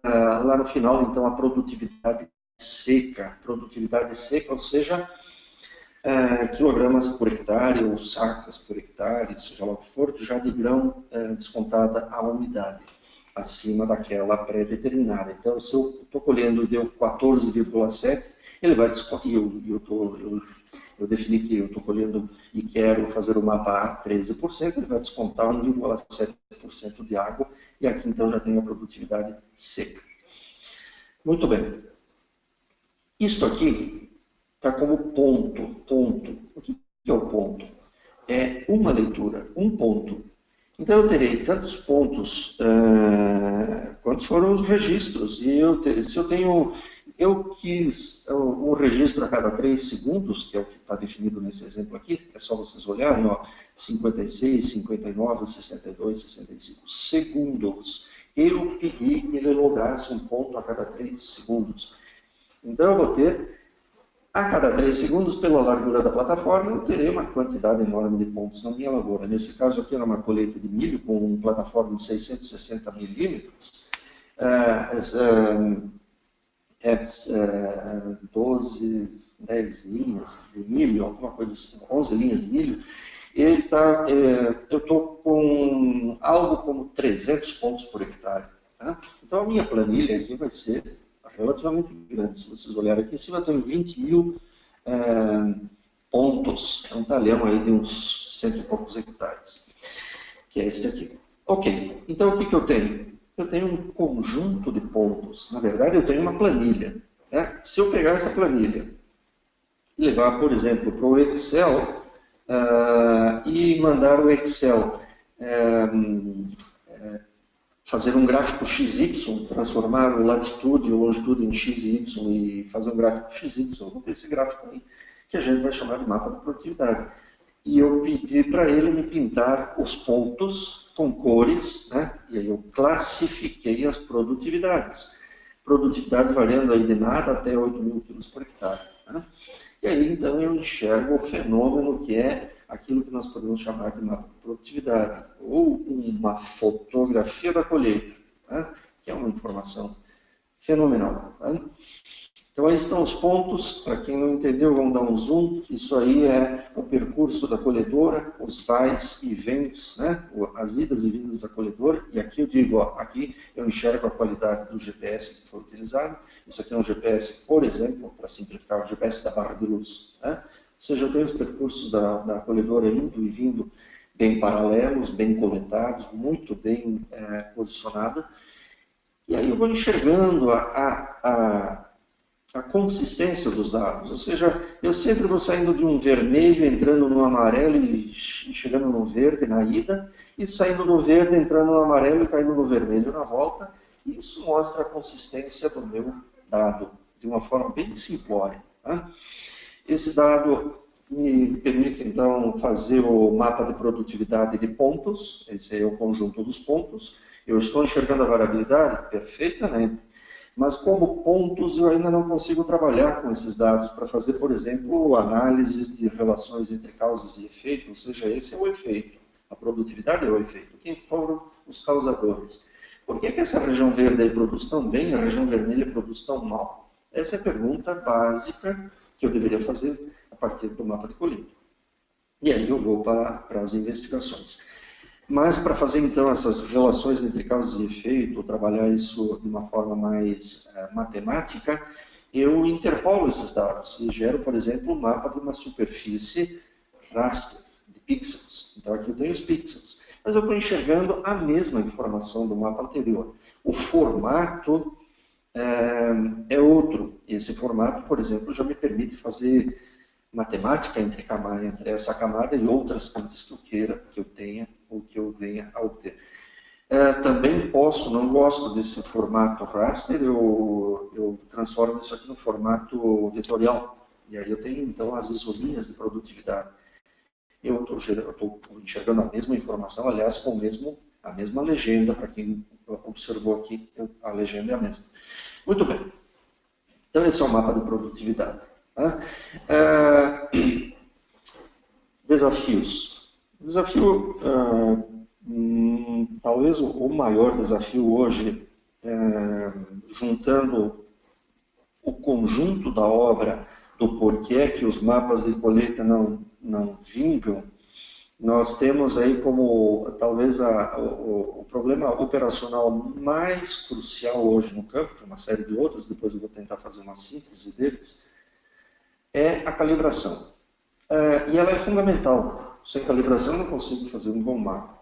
lá no final, então, a produtividade seca, ou seja, quilogramas por hectare ou sacas por hectare, seja lá o que for, já de grão descontada a umidade, acima daquela pré-determinada. Então, se eu estou colhendo e deu 14,7, ele vai descontar, eu defini que eu estou colhendo e quero fazer o mapa A 13%, ele vai descontar 1,7% de água, e aqui então já tenho a produtividade seca. Muito bem. Isto aqui está como ponto. O que é o ponto? É uma leitura, um ponto. Então eu terei tantos pontos quantos foram os registros. E eu quis um registro a cada 3 segundos, que é o que está definido nesse exemplo aqui, é só vocês olharem, ó, 56, 59, 62, 65 segundos. Eu pedi que ele logasse um ponto a cada 3 segundos. Então eu vou ter, a cada 3 segundos, pela largura da plataforma, eu terei uma quantidade enorme de pontos na minha lavoura. Nesse caso aqui era uma colheita de milho com uma plataforma de 660 milímetros. 12, 10 linhas de milho, alguma coisa assim, 11 linhas de milho. Eu estou com algo como 300 pontos por hectare. Tá? Então a minha planilha aqui vai ser relativamente grande. Se vocês olharem aqui em cima, eu tenho 20 mil pontos. É um talhão aí de uns 100 e poucos hectares, que é esse aqui. Ok, então o que eu tenho? Eu tenho um conjunto de pontos. Na verdade, eu tenho uma planilha. Né? Se eu pegar essa planilha e levar, por exemplo, para o Excel e mandar o Excel fazer um gráfico XY, transformar o latitude e o longitude em XY e fazer um gráfico XY, eu vou ter esse gráfico aí, que a gente vai chamar de mapa de produtividade. E eu pedi para ele me pintar os pontos com cores, né? E aí eu classifiquei as produtividades. Produtividades variando aí de nada até 8.000 quilos por hectare. Né? E aí então eu enxergo o fenômeno que é aquilo que nós podemos chamar de mapa de produtividade, ou uma fotografia da colheita, né? Que é uma informação fenomenal. Né? Então aí estão os pontos, para quem não entendeu, vamos dar um zoom. Isso aí é o percurso da colhedora, os vais e vens, né? As idas e vindas da colhedora. E aqui eu digo, ó, aqui eu enxergo a qualidade do GPS que foi utilizado. Isso aqui é um GPS, por exemplo, para simplificar, o GPS da barra de luz. Né? Ou seja, eu tenho os percursos da colhedora indo e vindo bem paralelos, bem coletados, muito bem posicionada. E aí eu vou enxergando a consistência dos dados, ou seja, eu sempre vou saindo de um vermelho, entrando no amarelo e chegando no verde na ida, e saindo do verde, entrando no amarelo e caindo no vermelho na volta. E isso mostra a consistência do meu dado, de uma forma bem simplória. Tá? Esse dado me permite, então, fazer o mapa de produtividade de pontos, esse é o conjunto dos pontos. Eu estou enxergando a variabilidade perfeitamente. Mas como pontos eu ainda não consigo trabalhar com esses dados para fazer, por exemplo, análises de relações entre causas e efeito, ou seja, esse é o efeito, a produtividade é o efeito. Quem foram os causadores? Por que essa região verde aí produz tão bem e a região vermelha produz tão mal? Essa é a pergunta básica que eu deveria fazer a partir do mapa de colheita. E aí eu vou para as investigações. Mas para fazer então essas relações entre causas e efeito, ou trabalhar isso de uma forma mais matemática, eu interpolo esses dados e gero, por exemplo, um mapa de uma superfície raster, de pixels. Então aqui eu tenho os pixels, mas eu estou enxergando a mesma informação do mapa anterior. O formato é outro. Esse formato, por exemplo, já me permite fazer matemática entre essa camada e outras antes que eu queira, que eu tenha ou que eu venha a obter. Também posso, não gosto desse formato raster, eu transformo isso aqui no formato vetorial. E aí eu tenho, então, as isolinhas de produtividade. Eu estou enxergando a mesma informação, aliás, com a mesma legenda, para quem observou aqui, a legenda é a mesma. Muito bem. Então, esse é o mapa de produtividade. Tá? desafios. O desafio, talvez o maior desafio hoje, juntando o conjunto da obra do porquê que os mapas de colheita não vingam, nós temos aí como talvez o problema operacional mais crucial hoje no campo, tem uma série de outros, depois eu vou tentar fazer uma síntese deles, é a calibração. E ela é fundamental. Sem calibração eu não consigo fazer um bom mapa.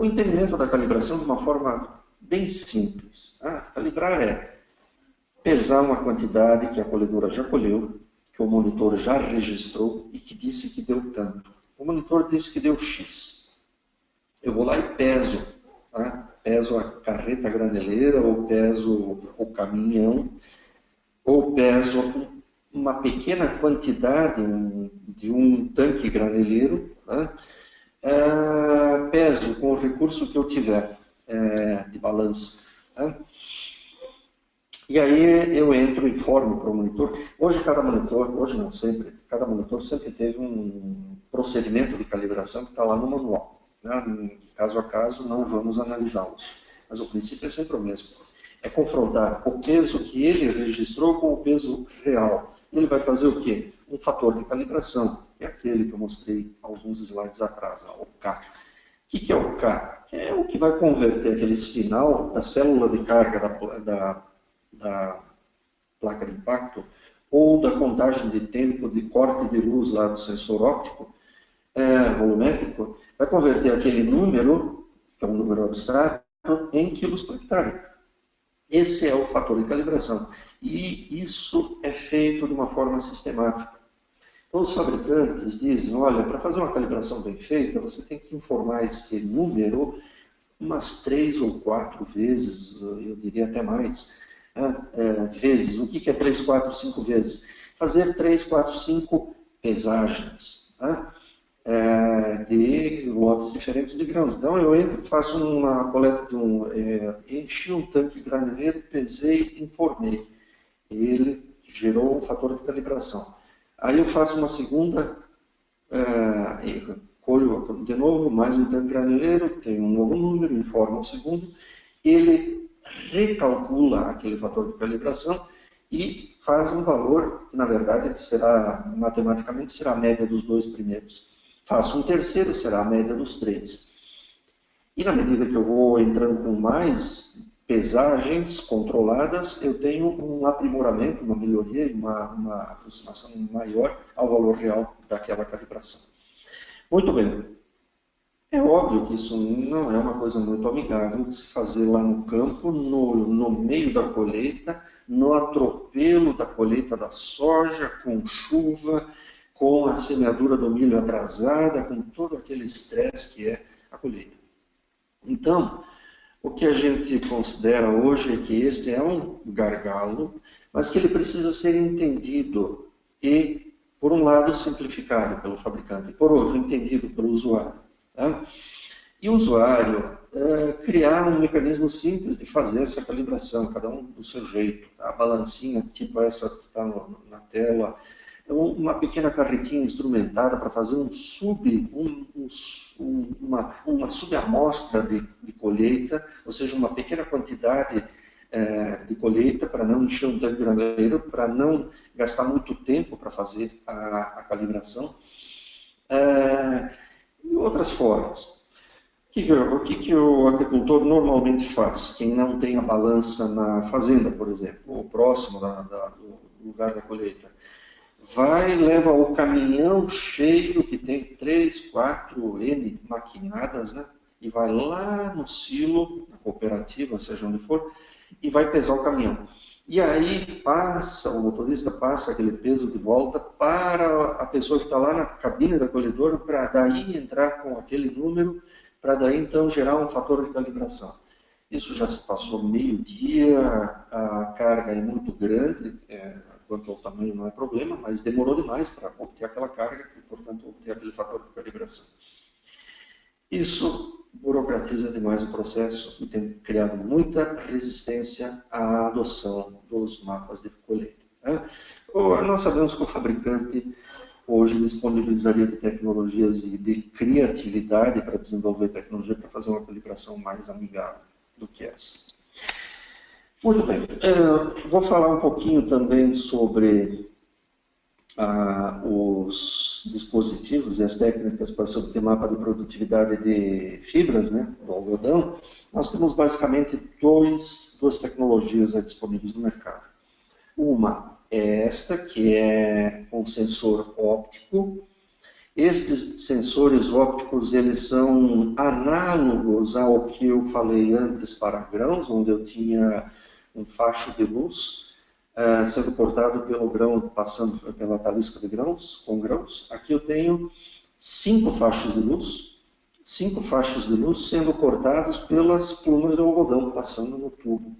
O entendimento da calibração de uma forma bem simples. Calibrar é pesar uma quantidade que a colhedora já colheu, que o monitor já registrou e que disse que deu tanto. O monitor disse que deu X. Eu vou lá e peso. Peso a carreta graneleira, ou peso o caminhão, ou peso uma pequena quantidade de um tanque graneleiro, peso com o recurso que eu tiver de balança. E aí eu entro e informo para o monitor. Hoje não sempre, cada monitor sempre teve um procedimento de calibração que está lá no manual. Caso a caso, não vamos analisá-los. Mas o princípio é sempre o mesmo. É confrontar o peso que ele registrou com o peso real. Ele vai fazer o quê? Um fator de calibração. É aquele que eu mostrei alguns slides atrás, o K. O que é o K? É o que vai converter aquele sinal da célula de carga da placa de impacto ou da contagem de tempo de corte de luz lá do sensor óptico, volumétrico, vai converter aquele número, que é um número abstrato, em quilos por hectare. Esse é o fator de calibração. E isso é feito de uma forma sistemática. Então, os fabricantes dizem, olha, para fazer uma calibração bem feita, você tem que informar esse número umas 3 ou 4 vezes, eu diria até mais, vezes. O que é 3, 4, 5 vezes? Fazer 3, 4, 5 pesagens de lotes diferentes de grãos. Então, eu entro, faço uma coleta enchi um tanque graneleiro, pesei, informei. Ele gerou um fator de calibração. Aí eu faço uma segunda, colho de novo, mais um tanque graneleiro, tem um novo número, informa o segundo, ele recalcula aquele fator de calibração e faz um valor que, na verdade, matematicamente será a média dos 2 primeiros. Faço um terceiro, será a média dos 3. E na medida que eu vou entrando com mais pesagens controladas, eu tenho um aprimoramento, uma melhoria, uma aproximação maior ao valor real daquela calibração. Muito bem. É óbvio que isso não é uma coisa muito amigável de se fazer lá no campo, no meio da colheita, no atropelo da colheita da soja, com chuva, com a semeadura do milho atrasada, com todo aquele estresse que é a colheita. Então, o que a gente considera hoje é que este é um gargalo, mas que ele precisa ser entendido e, por um lado, simplificado pelo fabricante, e por outro, entendido pelo usuário. E o usuário criar um mecanismo simples de fazer essa calibração, cada um do seu jeito. A balancinha, tipo essa que está na tela, uma pequena carretinha instrumentada para fazer uma subamostra de colheita, ou seja, uma pequena quantidade de colheita para não encher um tanque graneleiro, para não gastar muito tempo para fazer a calibração. E outras formas. O que o agricultor normalmente faz? Quem não tem a balança na fazenda, por exemplo, ou próximo do lugar da colheita, leva o caminhão cheio, que tem 3, 4 N maquinadas, né? E vai lá no silo, na cooperativa, seja onde for, e vai pesar o caminhão. E aí o motorista passa aquele peso de volta para a pessoa que está lá na cabine da colhedora, para daí entrar com aquele número, para daí então gerar um fator de calibração. Isso já se passou meio-dia, a carga é muito grande, quanto ao tamanho não é problema, mas demorou demais para obter aquela carga e, portanto, obter aquele fator de calibração. Isso burocratiza demais o processo e tem criado muita resistência à adoção dos mapas de colheita. Nós sabemos que o fabricante hoje disponibilizaria de tecnologias e de criatividade para desenvolver tecnologia para fazer uma calibração mais amigável do que essa. Muito bem, vou falar um pouquinho também sobre os dispositivos e as técnicas para se obter mapa de produtividade de fibras, né, do algodão. Nós temos basicamente duas tecnologias disponíveis no mercado. Uma é esta, que é um sensor óptico. Estes sensores ópticos, eles são análogos ao que eu falei antes para grãos, onde eu tinha um facho de luz sendo cortado pelo grão, passando pela talisca de grãos, com grãos. Aqui eu tenho 5 fachos de luz sendo cortados pelas plumas de algodão, passando no tubo.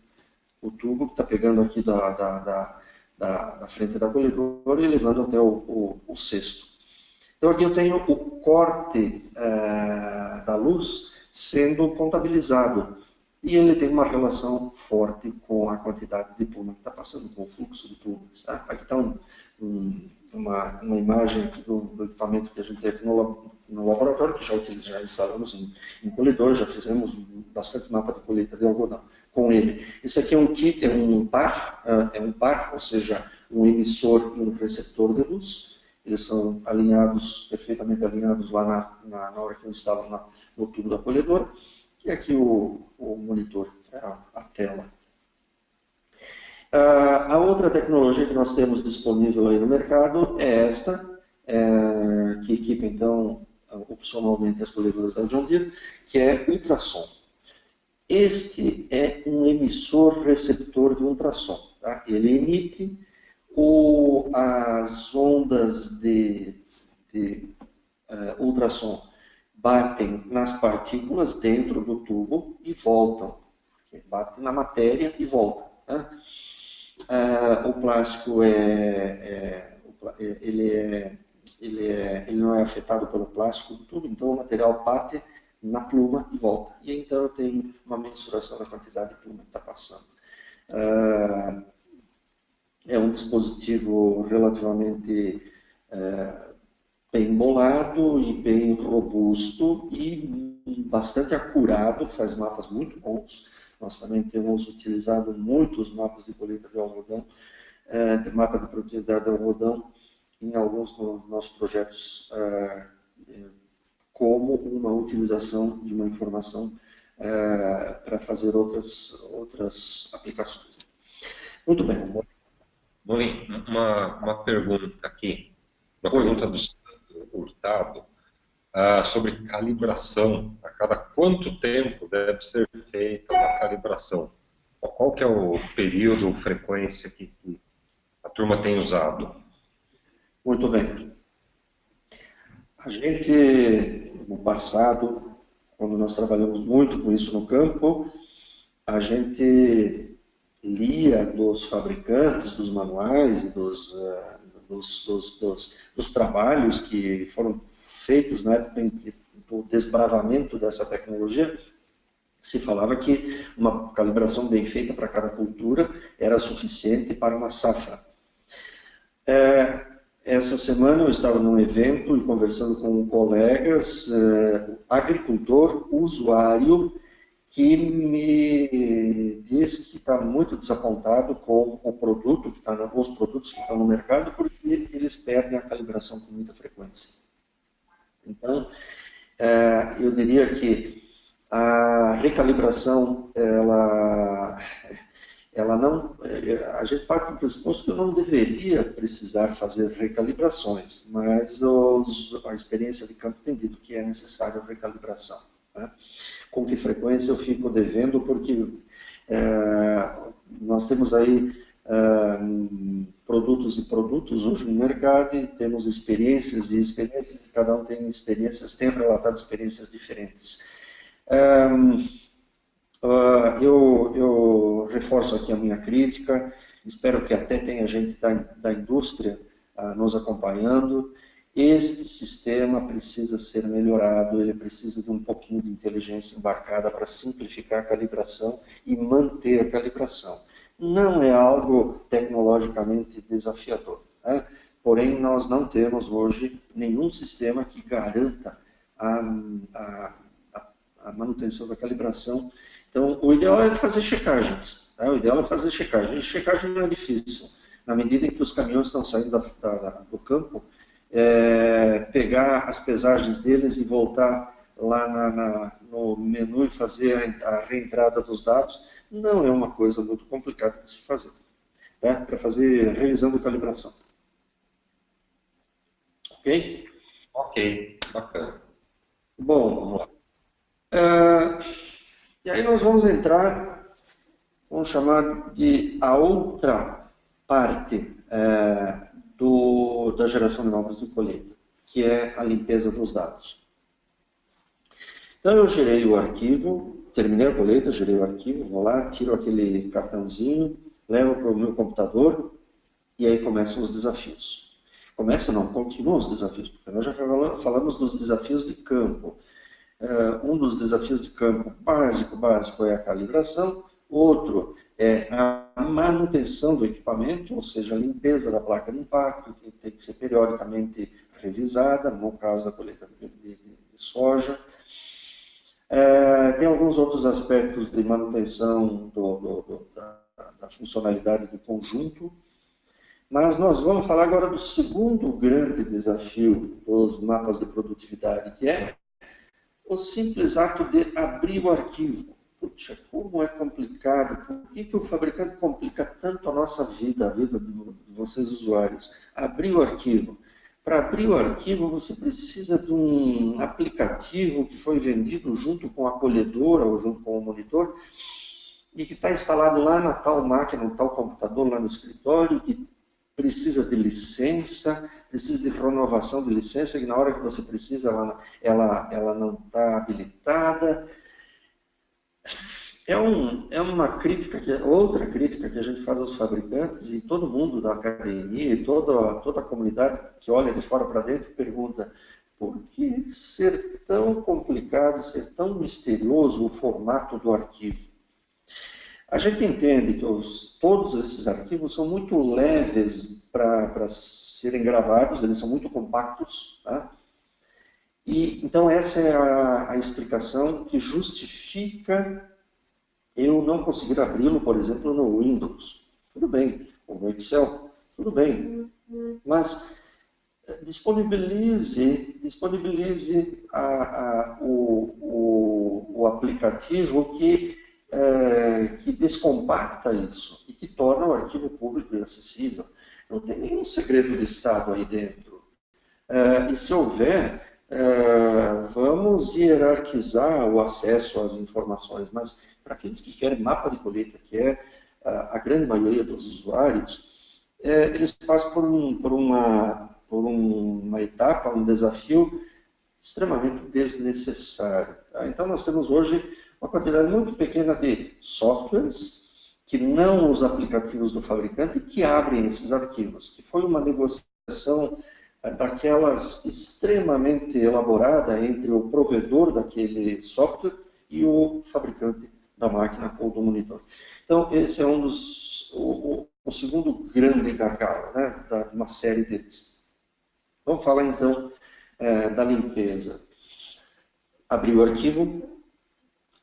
O tubo que está pegando aqui da frente da colhedora e levando até o cesto. Então aqui eu tenho o corte da luz sendo contabilizado. E ele tem uma relação forte com a quantidade de pluma que está passando, com o fluxo de plumas. Tá? Aqui está uma imagem aqui do equipamento que a gente tem aqui no laboratório, que já instalamos em colhedor, já fizemos bastante mapa de colheita de algodão com ele. Esse aqui é um kit, é um par, ou seja, um emissor e um receptor de luz. Eles são alinhados, perfeitamente alinhados lá na hora que eu instalo no tubo da colhedora. E aqui o monitor, a tela. A outra tecnologia que nós temos disponível aí no mercado é esta, que equipa então opcionalmente as colhedoras da John Deere, que é ultrassom. Este é um emissor receptor de ultrassom. Tá? Ele emite as ondas de ultrassom, batem nas partículas dentro do tubo e voltam. Batem na matéria e voltam. Tá? O plástico ele não é afetado pelo plástico do tubo, então o material bate na pluma e volta. E então eu tenho uma mensuração da quantidade de pluma que está passando. É um dispositivo relativamente bem bolado e bem robusto e bastante acurado, faz mapas muito bons. Nós também temos utilizado muitos mapas de colheita de algodão, mapa de produtividade de algodão, em alguns dos nossos projetos, como uma utilização de uma informação para fazer outras aplicações. Muito bem. Molim, uma pergunta aqui, uma pergunta do Hurtado, sobre calibração. A cada quanto tempo deve ser feita uma calibração? Qual que é o período ou frequência que a turma tem usado? Muito bem. A gente, no passado, quando nós trabalhamos muito com isso no campo, a gente lia dos fabricantes, dos manuais e dos trabalhos que foram feitos na época do desbravamento dessa tecnologia. Se falava que uma calibração bem feita para cada cultura era suficiente para uma safra. Essa semana eu estava num evento e conversando com colegas, agricultor, usuário, que me diz que está muito desapontado com o produto os produtos que estão no mercado, porque eles perdem a calibração com muita frequência. Então, eu diria que a recalibração, ela não, a gente parte do pressuposto que eu não deveria precisar fazer recalibrações, mas a experiência de campo tem dito que é necessária a recalibração. Né? Com que frequência eu fico devendo, porque nós temos aí produtos e produtos hoje no mercado e temos experiências e experiências, e cada um tem relatado experiências diferentes. Eu reforço aqui a minha crítica, espero que até tenha gente da indústria nos acompanhando. Este sistema precisa ser melhorado, ele precisa de um pouquinho de inteligência embarcada para simplificar a calibração e manter a calibração. Não é algo tecnologicamente desafiador. Né? porém nós não temos hoje nenhum sistema que garanta a manutenção da calibração. Então, o ideal é fazer checagens. Tá? O ideal é fazer checagem. E checagem não é difícil. Na medida em que os caminhões estão saindo do campo, pegar as pesagens deles e voltar lá no menu e fazer a reentrada dos dados, não é uma coisa muito complicada de se fazer. Tá? Para fazer revisão de calibração. Ok? Ok, bacana. Bom, e aí nós vamos entrar, vamos chamar de a outra parte da geração de novos de colheita, que é a limpeza dos dados. Então eu gerei o arquivo, terminei a colheita, gerei o arquivo, vou lá, tiro aquele cartãozinho, levo para o meu computador e aí começam os desafios. Continuam os desafios, porque nós já falamos dos desafios de campo. Um dos desafios de campo básico é a calibração, outro é a manutenção do equipamento, ou seja, a limpeza da placa de impacto, que tem que ser periodicamente revisada, no caso da colheita de soja. Tem alguns outros aspectos de manutenção da funcionalidade do conjunto, mas nós vamos falar agora do segundo grande desafio dos mapas de produtividade, que é o simples ato de abrir o arquivo. Puxa, como é complicado, por que o fabricante complica tanto a nossa vida, a vida de vocês usuários? Abrir o arquivo. Para abrir o arquivo, você precisa de um aplicativo que foi vendido junto com a colhedora ou junto com o monitor e que está instalado lá na tal máquina, no tal computador, lá no escritório, que precisa de licença, precisa de renovação de licença, que na hora que você precisa, ela não está habilitada. É uma crítica, outra crítica que a gente faz aos fabricantes, e todo mundo da academia, e toda a comunidade que olha de fora para dentro pergunta: por que ser tão complicado, ser tão misterioso o formato do arquivo? A gente entende que todos esses arquivos são muito leves para serem gravados, eles são muito compactos, tá? E então essa é a explicação que justifica eu não conseguir abri-lo, por exemplo, no Windows. Tudo bem, ou no Excel, tudo bem. Mas disponibilize o aplicativo que descompacta isso e que torna o arquivo público e acessível. Não tem nenhum segredo de Estado aí dentro. E se houver, vamos hierarquizar o acesso às informações, mas para aqueles que querem mapa de colheita, que é a grande maioria dos usuários, eles passam por uma etapa, um desafio extremamente desnecessário. Tá? Então nós temos hoje uma quantidade muito pequena de softwares que não os aplicativos do fabricante que abrem esses arquivos, que foi uma negociação daquelas extremamente elaborada entre o provedor daquele software e o fabricante da máquina ou do monitor. Então, esse é o segundo grande gargalo, né, de uma série deles. Vamos falar, então, da limpeza. Abrir o arquivo,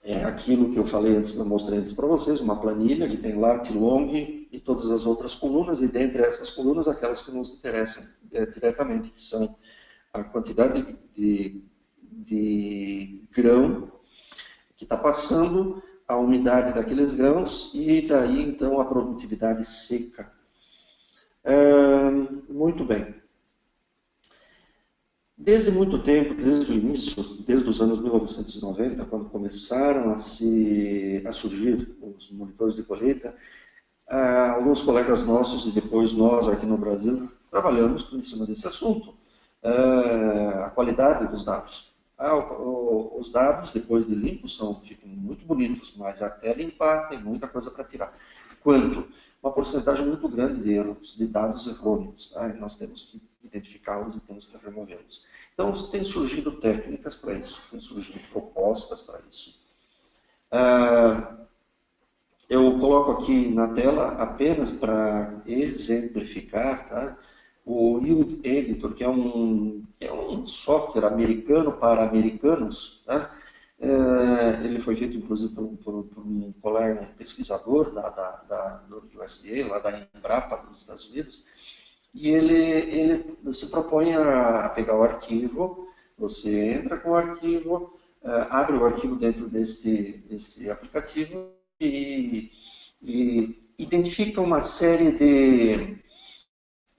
é aquilo que eu falei antes, eu mostrei antes para vocês, uma planilha que tem lat, long e todas as outras colunas, e dentre essas colunas, aquelas que nos interessam diretamente, que são a quantidade de grão que está passando, a umidade daqueles grãos e daí então a produtividade seca. Muito bem. Desde muito tempo, desde o início, desde os anos 1990, quando começaram a surgir os monitores de colheita, alguns colegas nossos e depois nós aqui no Brasil trabalhamos em cima desse assunto, a qualidade dos dados. Os dados, depois de limpos, ficam muito bonitos, mas até limpar tem muita coisa para tirar. Quanto? Uma porcentagem muito grande de erros, de dados errôneos. Tá? E nós temos que identificá-los e temos que removê-los. Então, tem surgido técnicas para isso, tem surgido propostas para isso. Eu coloco aqui na tela apenas para exemplificar, tá? o Yield Editor, que é um software americano para americanos, né? Ele foi feito, inclusive, por um colega, um pesquisador do USDA, lá da Embrapa, dos Estados Unidos, e ele se propõe a pegar o arquivo, você entra com o arquivo, abre o arquivo dentro desse aplicativo e identifica uma série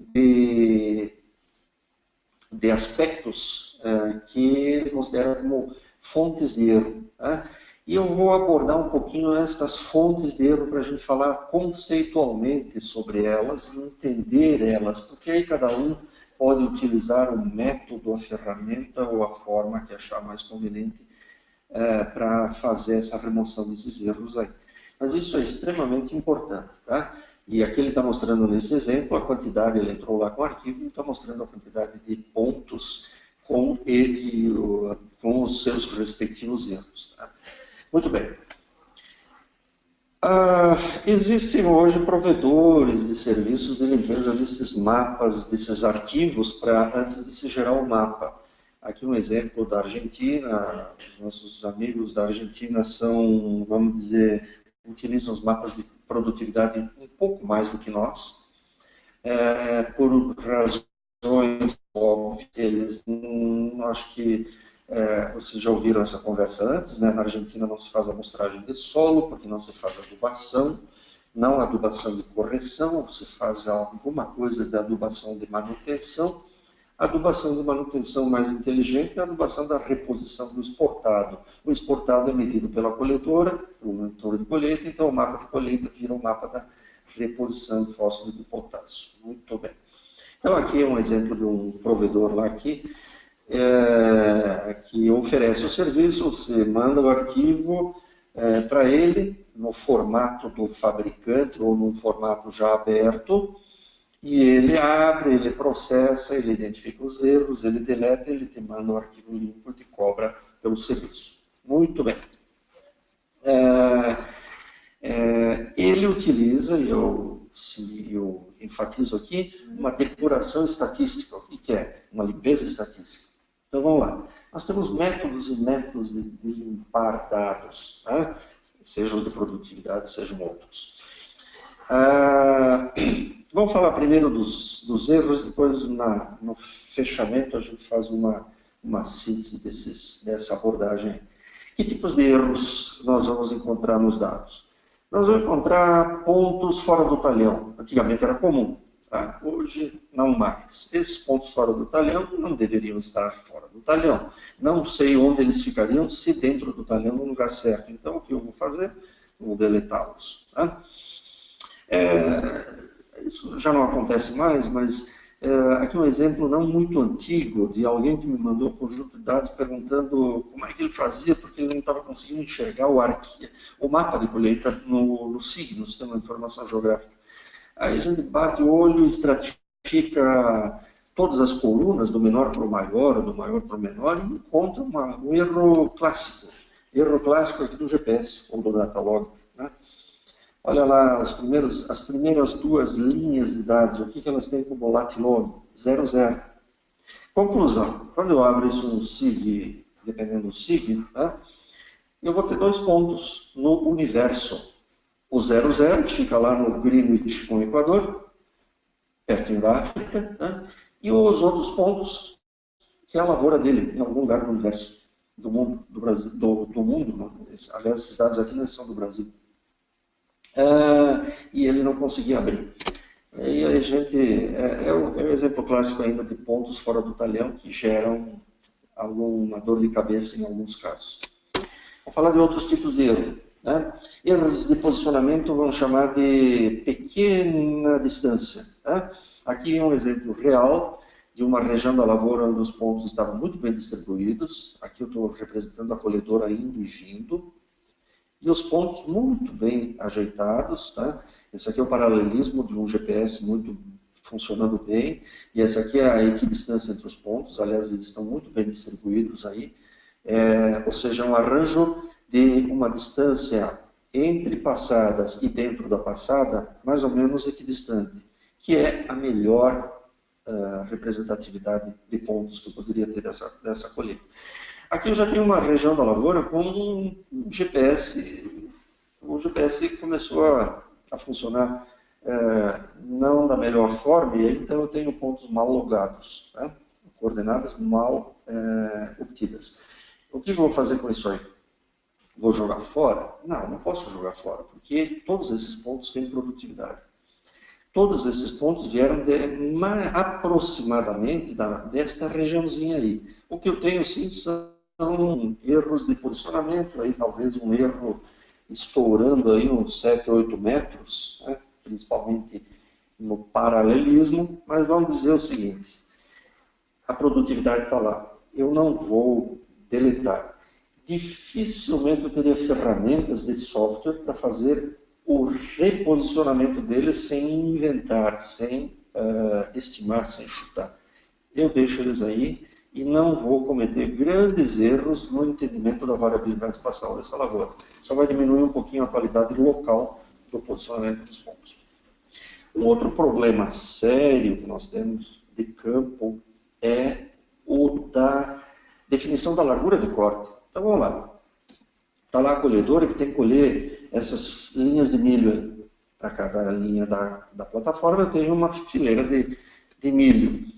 de aspectos que ele considera como fontes de erro. Tá? E eu vou abordar um pouquinho essas fontes de erro para a gente falar conceitualmente sobre elas e entender elas, porque aí cada um pode utilizar o método, a ferramenta ou a forma que achar mais conveniente para fazer essa remoção desses erros aí. Mas isso é extremamente importante, tá? E aqui ele está mostrando nesse exemplo a quantidade, ele entrou lá com o arquivo e está mostrando a quantidade de pontos com ele, com os seus respectivos erros. Tá? Muito bem. Existem hoje provedores de serviços de limpeza desses mapas, desses arquivos, antes de se gerar o mapa. Aqui um exemplo da Argentina, nossos amigos da Argentina são, vamos dizer, utilizam os mapas de produtividade um pouco mais do que nós, por razões óbvias. Eles, acho que vocês já ouviram essa conversa antes, né? Na Argentina não se faz amostragem de solo, porque não se faz adubação, não adubação de correção, se faz alguma coisa de adubação de manutenção. A adubação de manutenção mais inteligente é a adubação da reposição do exportado. O exportado é medido pela coletora, o monitor de colheita, então o mapa de colheita vira o mapa da reposição de fósforo e de potássio. Muito bem. Então aqui é um exemplo de um provedor lá que oferece o serviço, você manda o arquivo para ele no formato do fabricante ou num formato já aberto, e ele abre, ele processa, ele identifica os erros, ele deleta, ele te manda um arquivo limpo e te cobra pelo serviço. Muito bem. Ele utiliza, e eu enfatizo aqui, uma depuração estatística. O que é? Uma limpeza estatística. Então vamos lá. Nós temos métodos e métodos de limpar dados, tá? Sejam de produtividade, sejam outros. Vamos falar primeiro dos erros, depois no fechamento a gente faz uma síntese dessa abordagem. Que tipos de erros nós vamos encontrar nos dados? Nós vamos encontrar pontos fora do talhão. Antigamente era comum, tá? Hoje não mais. Esses pontos fora do talhão não deveriam estar fora do talhão. Não sei onde eles ficariam se dentro do talhão no lugar certo. Então o que eu vou fazer? Vou deletá-los. Tá? Isso já não acontece mais, mas aqui um exemplo não muito antigo de alguém que me mandou um conjunto de dados perguntando como é que ele fazia, porque ele não estava conseguindo enxergar o mapa de colheita no SIG, no Sistema de Informação Geográfica. Aí a gente bate o olho, estratifica todas as colunas, do menor para o maior, ou do maior para o menor, e encontra um erro clássico. Erro clássico aqui do GPS, ou do Datalog. Né? Olha lá, as primeiras duas linhas de dados, o que elas têm como latilome? 00. Conclusão, quando eu abro isso no SIG, dependendo do SIG, tá? Eu vou ter 2 pontos no universo. O 00, que fica lá no Greenwich com o Equador, pertinho da África, tá? E os outros pontos, que é a lavoura dele, em algum lugar do universo, do mundo, do Brasil, do mundo. Aliás, esses dados aqui não são do Brasil. E ele não conseguia abrir. E a gente, um exemplo clássico ainda de pontos fora do talhão que geram alguma dor de cabeça em alguns casos. Vamos falar de outros tipos de erro. Né? Erros de posicionamento vamos chamar de pequena distância. Tá? Aqui é um exemplo real de uma região da lavoura onde os pontos estavam muito bem distribuídos. Aqui eu estou representando a colhedora indo e vindo. E os pontos muito bem ajeitados, tá? Esse aqui é o paralelismo de um GPS muito funcionando bem, e essa aqui é a equidistância entre os pontos, aliás, eles estão muito bem distribuídos aí, ou seja, um arranjo de uma distância entre passadas e dentro da passada, mais ou menos equidistante, que é a melhor representatividade de pontos que eu poderia ter dessa colheita. Aqui eu já tenho uma região da lavoura com um GPS. O GPS começou a funcionar não da melhor forma, e então eu tenho pontos mal logados, né? Coordenadas mal obtidas. O que eu vou fazer com isso aí? Vou jogar fora? Não, não posso jogar fora, porque todos esses pontos têm produtividade. Todos esses pontos vieram aproximadamente desta regiãozinha aí. O que eu tenho, sim, são erros de posicionamento, aí talvez um erro estourando aí uns 7, 8 metros, né? Principalmente no paralelismo, mas vamos dizer o seguinte, a produtividade está lá, eu não vou deletar. Dificilmente eu teria ferramentas de software para fazer o reposicionamento deles sem inventar, sem estimar, sem chutar. Eu deixo eles aí e não vou cometer grandes erros no entendimento da variabilidade espacial dessa lavoura. Só vai diminuir um pouquinho a qualidade local do posicionamento dos pontos. Um outro problema sério que nós temos de campo é o da definição da largura de corte. Então vamos lá. Está lá a colhedora que tem que colher essas linhas de milho. Para cada linha da plataforma eu tenho uma fileira de milho.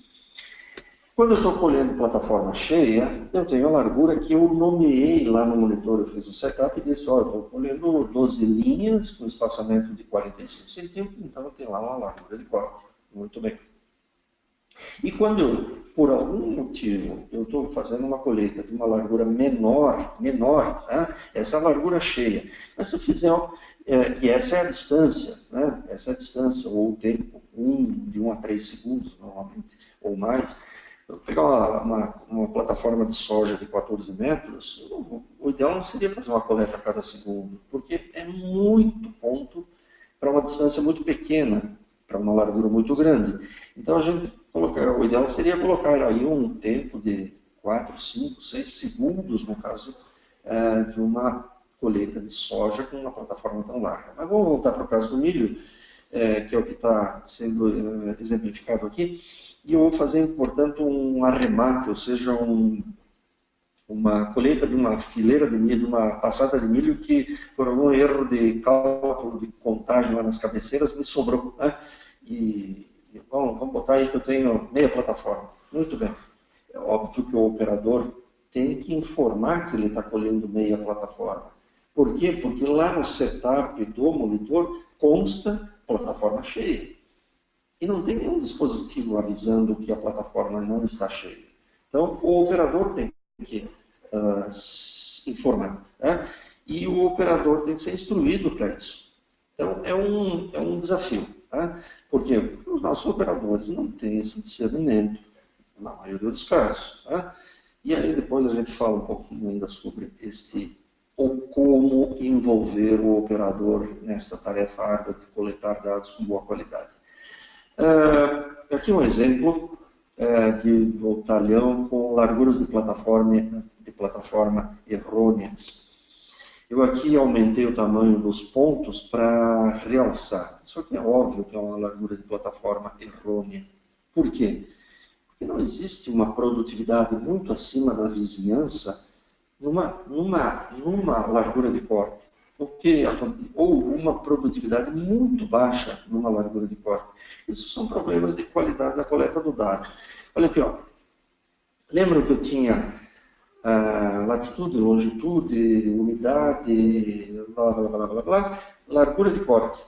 Quando eu estou colhendo plataforma cheia, eu tenho a largura que eu nomeei lá no monitor. Eu fiz o setup e disse, ó, eu estou colhendo 12 linhas com espaçamento de 45 centímetros, então eu tenho lá uma largura de corte. Muito bem. E quando eu, por algum motivo, eu estou fazendo uma colheita de uma largura menor, tá? Essa é a largura cheia. Mas se eu fizer, e essa é a distância, né? Essa é a distância, ou o tempo, de 1 a 3 segundos, normalmente, ou mais. Eu pegar uma plataforma de soja de 14 metros, o ideal não seria fazer uma coleta a cada segundo, porque é muito ponto para uma distância muito pequena, para uma largura muito grande. Então, o ideal seria colocar aí um tempo de 4, 5, 6 segundos, no caso de uma colheita de soja com uma plataforma tão larga. Mas vamos voltar para o caso do milho, que é o que está sendo exemplificado aqui. E eu vou fazer, portanto, um arremate, ou seja, uma colheita de uma fileira de milho, uma passada de milho que, por algum erro de cálculo, de contagem lá nas cabeceiras, me sobrou. Né? E vamos botar aí que eu tenho meia plataforma. Muito bem. É óbvio que o operador tem que informar que ele está colhendo meia plataforma. Por quê? Porque lá no setup do monitor consta plataforma cheia. E não tem nenhum dispositivo avisando que a plataforma não está cheia. Então, o operador tem que informar. Né? E o operador tem que ser instruído para isso. Então, é um desafio. Tá? Porque os nossos operadores não têm esse discernimento, na maioria dos casos. Tá? E aí, depois a gente fala um pouquinho ainda sobre ou como envolver o operador nesta tarefa árdua de coletar dados com boa qualidade. Aqui um exemplo do talhão com larguras de plataforma errôneas. Eu aqui aumentei o tamanho dos pontos para realçar. Isso aqui é óbvio que é uma largura de plataforma errônea. Por quê? Porque não existe uma produtividade muito acima da vizinhança numa largura de corte. Ou uma produtividade muito baixa numa largura de corte. Isso são problemas de qualidade da coleta do dado. Olha aqui, ó. Lembra que eu tinha latitude, longitude, umidade, blá, blá, blá, blá, blá, largura de corte.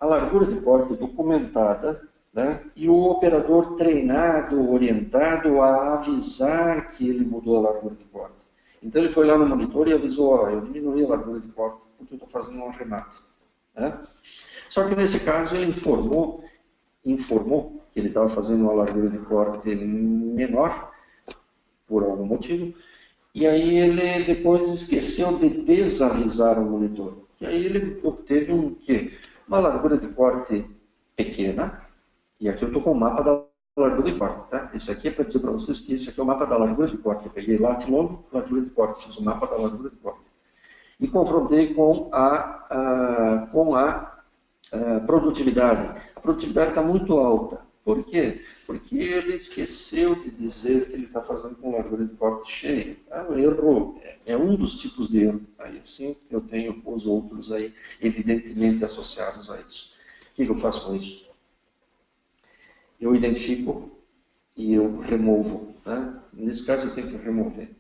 A largura de corte documentada, né, e o operador treinado, orientado a avisar que ele mudou a largura de corte. Então ele foi lá no monitor e avisou, ó, eu diminuí a largura de corte porque eu estou fazendo um arremate. Né? Só que nesse caso ele informou que ele estava fazendo uma largura de corte menor, por algum motivo, e aí ele depois esqueceu de desavisar o monitor. E aí ele obteve uma largura de corte pequena, e aqui eu estou com o mapa da largura de corte, tá? Esse aqui é para dizer para vocês que esse aqui é o mapa da largura de corte. Eu peguei lat longo, largura de corte, fiz o mapa da largura de corte. E confrontei com a produtividade. A produtividade está muito alta. Por quê? Porque ele esqueceu de dizer que ele está fazendo com largura de corte cheia. Ah, o erro é um dos tipos de erro. Aí assim eu tenho os outros aí, evidentemente associados a isso. O que eu faço com isso? Eu identifico e eu removo. Né? Nesse caso eu tenho que remover.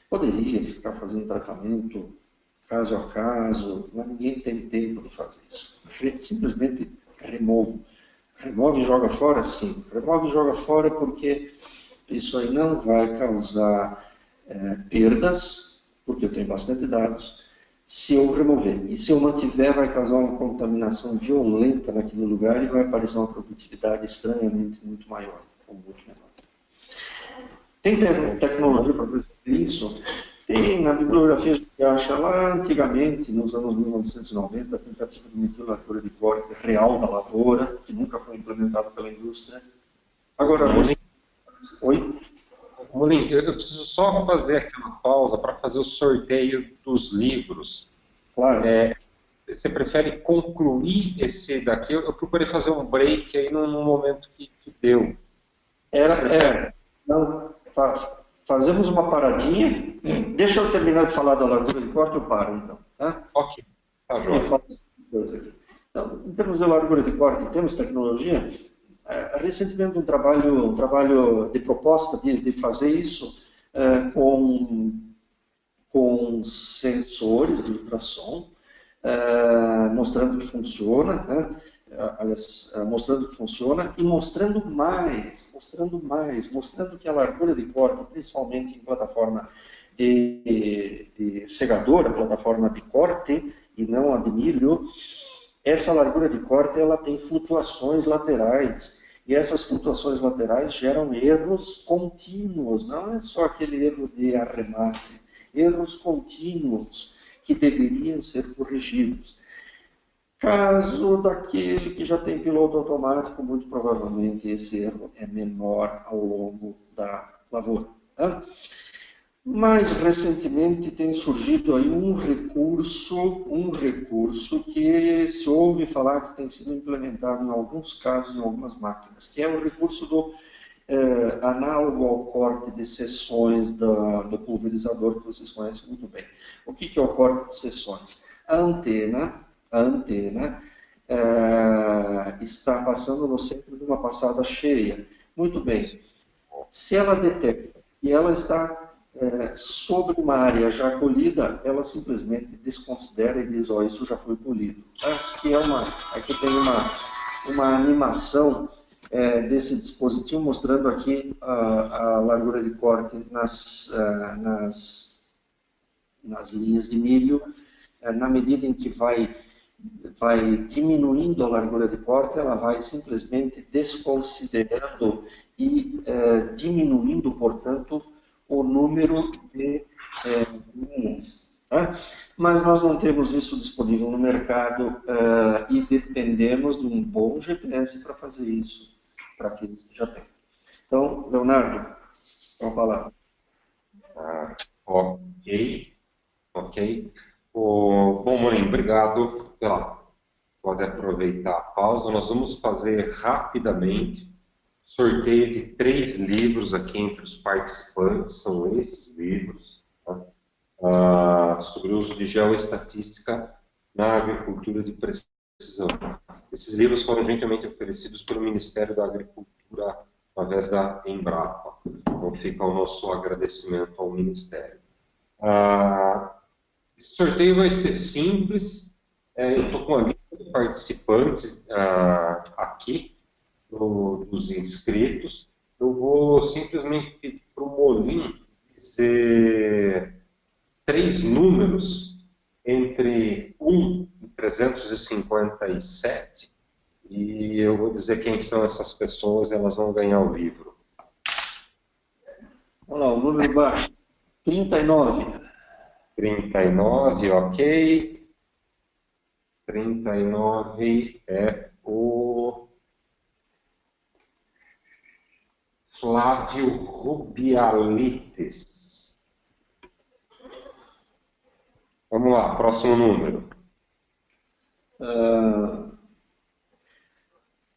Poderia ficar fazendo tratamento caso a caso, mas ninguém tem tempo de fazer isso. Simplesmente removo. Remove e joga fora? Sim. Remove e joga fora porque isso aí não vai causar perdas, porque eu tenho bastante dados, se eu remover. E se eu mantiver, vai causar uma contaminação violenta naquele lugar e vai aparecer uma produtividade estranhamente muito maior, ou muito menor. Tem tecnologia para fazer isso? Tem, na bibliografia a gente acha lá antigamente, nos anos 1990, a tentativa de medir a largura de corte real da lavoura, que nunca foi implementada pela indústria. Agora, oi? Molim, eu preciso só fazer aqui uma pausa para fazer o sorteio dos livros. Claro. Você prefere concluir esse daqui? Eu procurei fazer um break aí no momento que deu. Não, fazemos uma paradinha. Deixa eu terminar de falar da largura de corte, eu paro então. Tá? Ok, tá jóia. Então, em termos de largura de corte, temos tecnologia. Recentemente um trabalho de proposta de fazer isso com sensores de ultrassom, mostrando que funciona, né? Mostrando que funciona e mostrando que a largura de corte, principalmente em plataforma de segadora, plataforma de corte e não a de milho, essa largura de corte ela tem flutuações laterais e essas flutuações laterais geram erros contínuos, não é só aquele erro de arremate, erros contínuos que deveriam ser corrigidos. Caso daquele que já tem piloto automático, muito provavelmente esse erro é menor ao longo da lavoura. Tá? Mais recentemente tem surgido aí um recurso que se ouve falar que tem sido implementado em alguns casos, em algumas máquinas, que é o recurso do análogo ao corte de seções do pulverizador, que vocês conhecem muito bem. O que é o corte de seções? A antena está passando no centro de uma passada cheia. Muito bem. Se ela detecta que ela está sobre uma área já colhida, ela simplesmente desconsidera e diz, ó, isso já foi polido. Aqui tem uma animação desse dispositivo mostrando aqui a largura de corte nas linhas de milho. Na medida em que vai diminuindo a largura de corte, ela vai simplesmente desconsiderando e diminuindo, portanto, o número de linhas. Tá? Mas nós não temos isso disponível no mercado e dependemos de um bom GPS para fazer isso, para aqueles que já têm. Então, Leonardo, com a palavra. Ok. Bom, Morim, obrigado. Pode aproveitar a pausa. Nós vamos fazer rapidamente sorteio de 3 livros aqui entre os participantes. São esses livros, tá? Sobre o uso de geoestatística na agricultura de precisão. Esses livros foram gentilmente oferecidos pelo Ministério da Agricultura através da Embrapa. Então fica o nosso agradecimento ao Ministério. Esse sorteio vai ser simples. Eu estou com a lista de participantes aqui, dos inscritos. Eu vou simplesmente pedir para o Molim dizer 3 números entre 1 e 357, e eu vou dizer quem são essas pessoas e elas vão ganhar o livro. Vamos lá, o número baixo, 39. 39, ok. 39 é o Flávio Rubialites. Vamos lá, próximo número.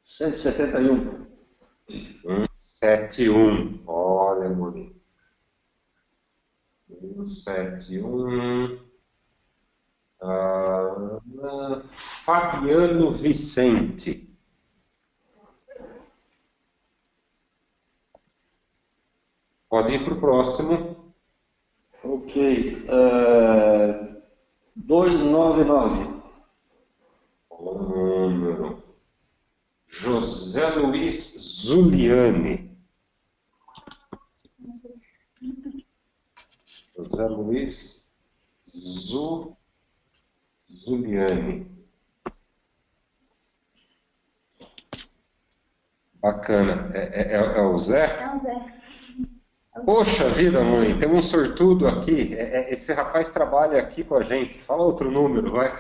171. 171. Olha, Amorim. 171. Fabiano Vicente. Pode ir para o próximo. Ok. 299. O número. José Luiz Zuliani. José Luiz Zuliani. Bacana. É o Zé? É o Zé. Poxa vida, mãe, tem um sortudo aqui. Esse rapaz trabalha aqui com a gente. Fala outro número, vai.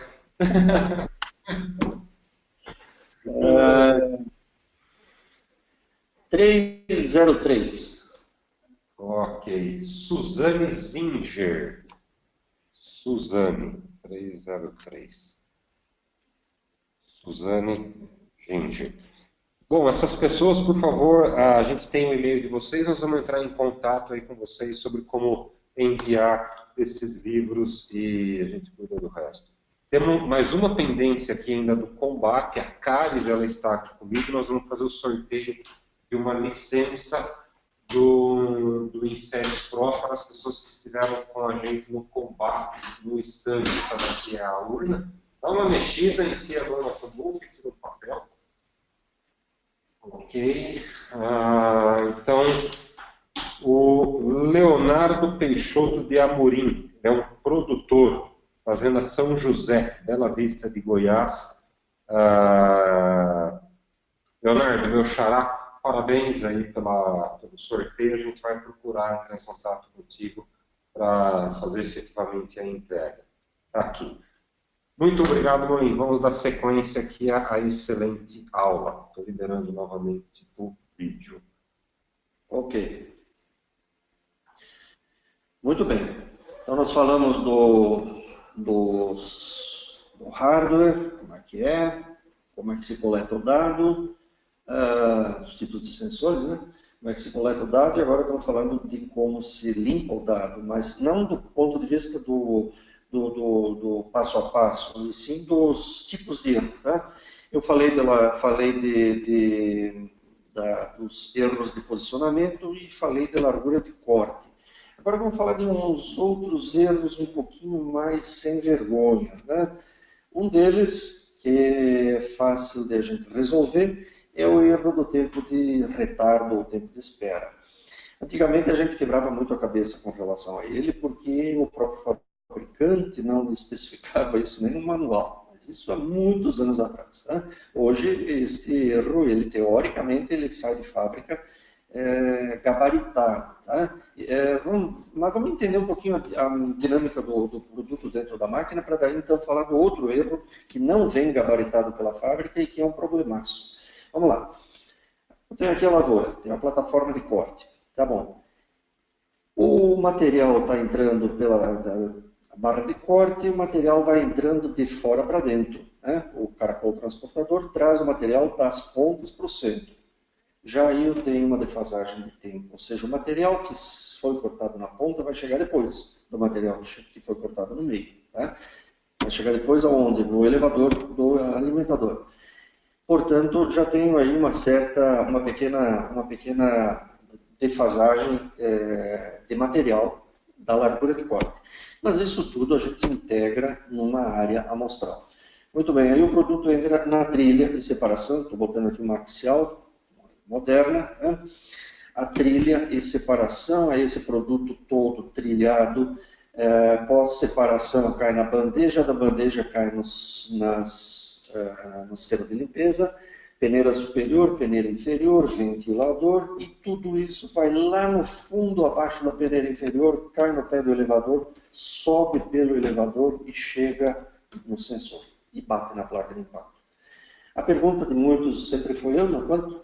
303. Ok. Suzane Zinger. Suzane, 303. Suzane Zinger. Bom, essas pessoas, por favor, a gente tem o e-mail de vocês, nós vamos entrar em contato aí com vocês sobre como enviar esses livros e a gente cuida do resto. Temos mais uma pendência aqui ainda do combate, a Caris, ela está aqui comigo, nós vamos fazer o sorteio de uma licença do Inseres Pro para as pessoas que estiveram com a gente no combate, no stand. Essa daqui é a urna. Dá uma mexida, enfia a mão na tumulta e tira o papel. Ok. Então, o Leonardo Peixoto de Amorim é um produtor, fazenda São José, Bela Vista de Goiás. Leonardo, meu xará, parabéns aí pelo sorteio. A gente vai procurar entrar em contato contigo para fazer efetivamente a entrega. Tá aqui. Muito obrigado, mãe. Vamos dar sequência aqui à excelente aula. Estou liberando novamente o vídeo. Ok. Muito bem. Então, nós falamos do hardware, como é que se coleta o dado, os tipos de sensores, né? Como é que se coleta o dado, e agora estamos falando de como se limpa o dado, mas não do ponto de vista do passo a passo, e sim dos tipos de erro. Tá? Eu falei dos erros de posicionamento e falei da largura de corte. Agora vamos falar de uns outros erros um pouquinho mais sem vergonha. Né? Um deles, que é fácil de a gente resolver, é o erro do tempo de retardo ou tempo de espera. Antigamente a gente quebrava muito a cabeça com relação a ele, porque o próprio fabricante não especificava isso nem no manual, mas isso há muitos anos atrás. Né? Hoje, este erro, teoricamente, ele sai de fábrica gabaritado. Tá? Mas vamos entender um pouquinho a dinâmica do produto dentro da máquina, para daí então falar do outro erro que não vem gabaritado pela fábrica e que é um problemaço. Vamos lá. Eu tenho aqui a lavoura, tenho a plataforma de corte. Tá bom. O material está entrando pela barra de corte e o material vai entrando de fora para dentro. Né? O caracol transportador traz o material das pontas para o centro. Já aí eu tenho uma defasagem de tempo, ou seja, o material que foi cortado na ponta vai chegar depois do material que foi cortado no meio. Tá? Vai chegar depois aonde? No elevador do alimentador. Portanto, já tenho aí uma pequena defasagem de material da largura de corte. Mas isso tudo a gente integra numa área amostral. Muito bem, aí o produto entra na trilha de separação, estou botando aqui uma axial moderna, né? A trilha e separação, aí esse produto todo trilhado, pós-separação cai na bandeja, da bandeja cai no sistema de limpeza, peneira superior, peneira inferior, ventilador, e tudo isso vai lá no fundo, abaixo da peneira inferior, cai no pé do elevador, sobe pelo elevador e chega no sensor, e bate na placa de impacto. A pergunta de muitos sempre foi,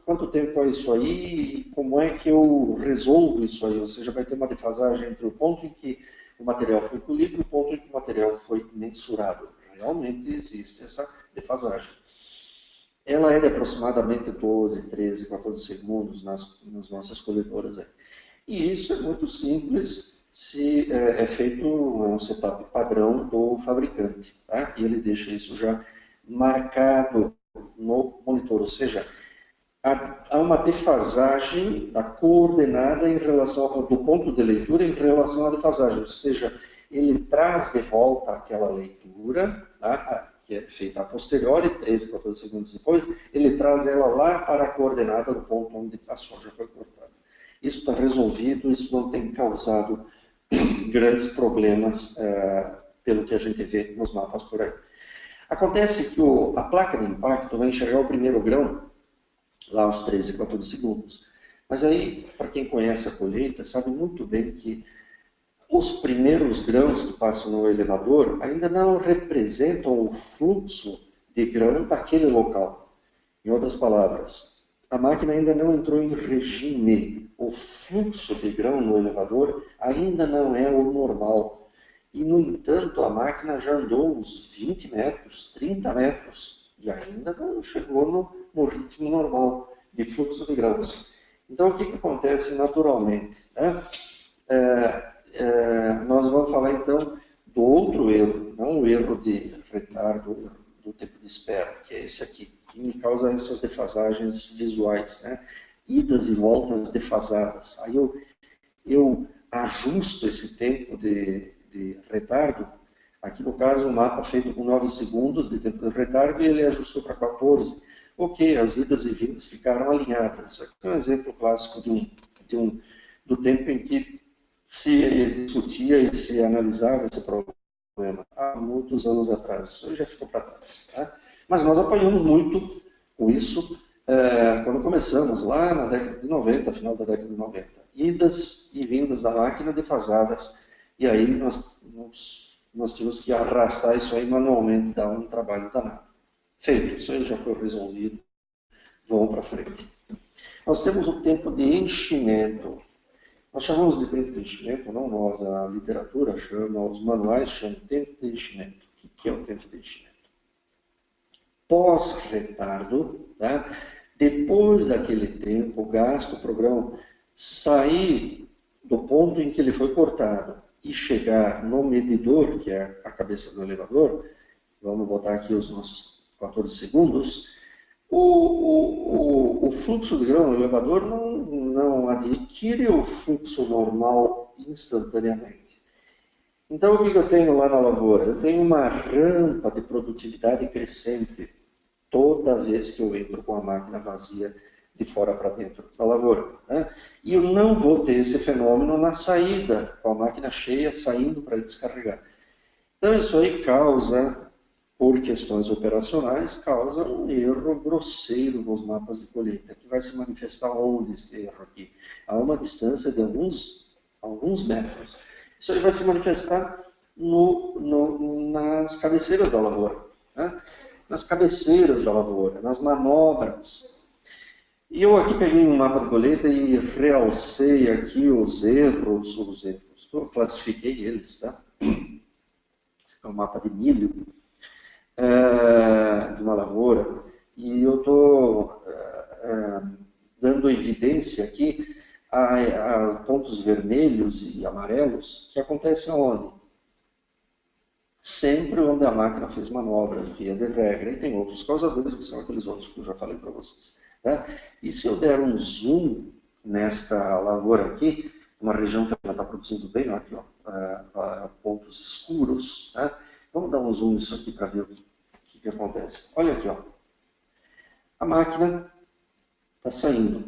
quanto tempo é isso aí e como é que eu resolvo isso aí? Ou seja, vai ter uma defasagem entre o ponto em que o material foi colhido e o ponto em que o material foi mensurado. Realmente existe essa defasagem. ela é de aproximadamente 12, 13, 14 segundos nas nossas colhedoras aí. E isso é muito simples se é feito um setup padrão do fabricante, tá? E ele deixa isso já marcado no monitor, ou seja, há uma defasagem da coordenada em relação do ponto de leitura em relação à defasagem, ou seja, ele traz de volta aquela leitura, tá? Que é feita a posteriori, 13, 14 segundos depois, ele traz ela lá para a coordenada do ponto onde a soja foi cortada. Isso está resolvido, isso não tem causado grandes problemas, pelo que a gente vê nos mapas por aí. Acontece que a placa de impacto vai enxergar o primeiro grão lá aos 13, 14 segundos. Mas aí, para quem conhece a colheita, sabe muito bem que os primeiros grãos que passam no elevador ainda não representam o fluxo de grão daquele local. Em outras palavras, a máquina ainda não entrou em regime. O fluxo de grão no elevador ainda não é o normal. E, no entanto, a máquina já andou uns 20 metros, 30 metros, e ainda não chegou no ritmo normal de fluxo de grãos. Então, o que acontece naturalmente? Né? Nós vamos falar, então, do outro erro, não o erro de retardo, o erro do tempo de espera, que é esse aqui, que me causa essas defasagens visuais, né? Idas e voltas defasadas. Aí eu ajusto esse tempo de retardo. Aqui, no caso, um mapa feito com 9 segundos de tempo de retardo e ele ajustou para 14. Ok, as idas e vindas ficaram alinhadas. Isso aqui é um exemplo clássico do tempo em que se discutia e se analisava esse problema há muitos anos atrás. Isso já ficou para trás. Tá? Mas nós apanhamos muito com isso quando começamos lá na década de 90, final da década de 90. Idas e vindas da máquina defasadas. E aí nós tínhamos que arrastar isso aí manualmente, dar um trabalho danado. Feito, isso aí já foi resolvido. Vamos para frente. Nós temos o tempo de enchimento. Nós chamamos de tempo de enchimento, não nós, a literatura chama, os manuais chamam de tempo de enchimento. O que é o tempo de enchimento? Pós-retardo, tá? Depois daquele tempo gasto, o programa sair do ponto em que ele foi cortado e chegar no medidor, que é a cabeça do elevador, vamos botar aqui os nossos 14 segundos, o fluxo de grão no elevador não adquire o fluxo normal instantaneamente. Então, o que eu tenho lá na lavoura? Eu tenho uma rampa de produtividade crescente toda vez que eu entro com a máquina vazia de fora para dentro da lavoura. Né? E eu não vou ter esse fenômeno na saída, com a máquina cheia saindo para descarregar. Então, isso aí causa, por questões operacionais, causa um erro grosseiro nos mapas de colheita, que vai se manifestar onde esse erro aqui? A uma distância de alguns metros. Isso aí vai se manifestar nas cabeceiras da lavoura. Né? Nas cabeceiras da lavoura, nas manobras. E eu aqui peguei um mapa de colheita e realcei aqui os erros, eu classifiquei eles, tá? É um mapa de milho, de uma lavoura, e eu estou dando evidência aqui a pontos vermelhos e amarelos que acontecem onde? Sempre onde a máquina fez manobras, via de regra, e tem outros causadores, que são aqueles outros que eu já falei para vocês. Tá? E se eu der um zoom nesta lavoura aqui, uma região que ela está produzindo bem, aqui, ó, pontos escuros, tá? Vamos dar um zoom nisso aqui para ver o que acontece. Olha aqui, ó. A máquina está saindo.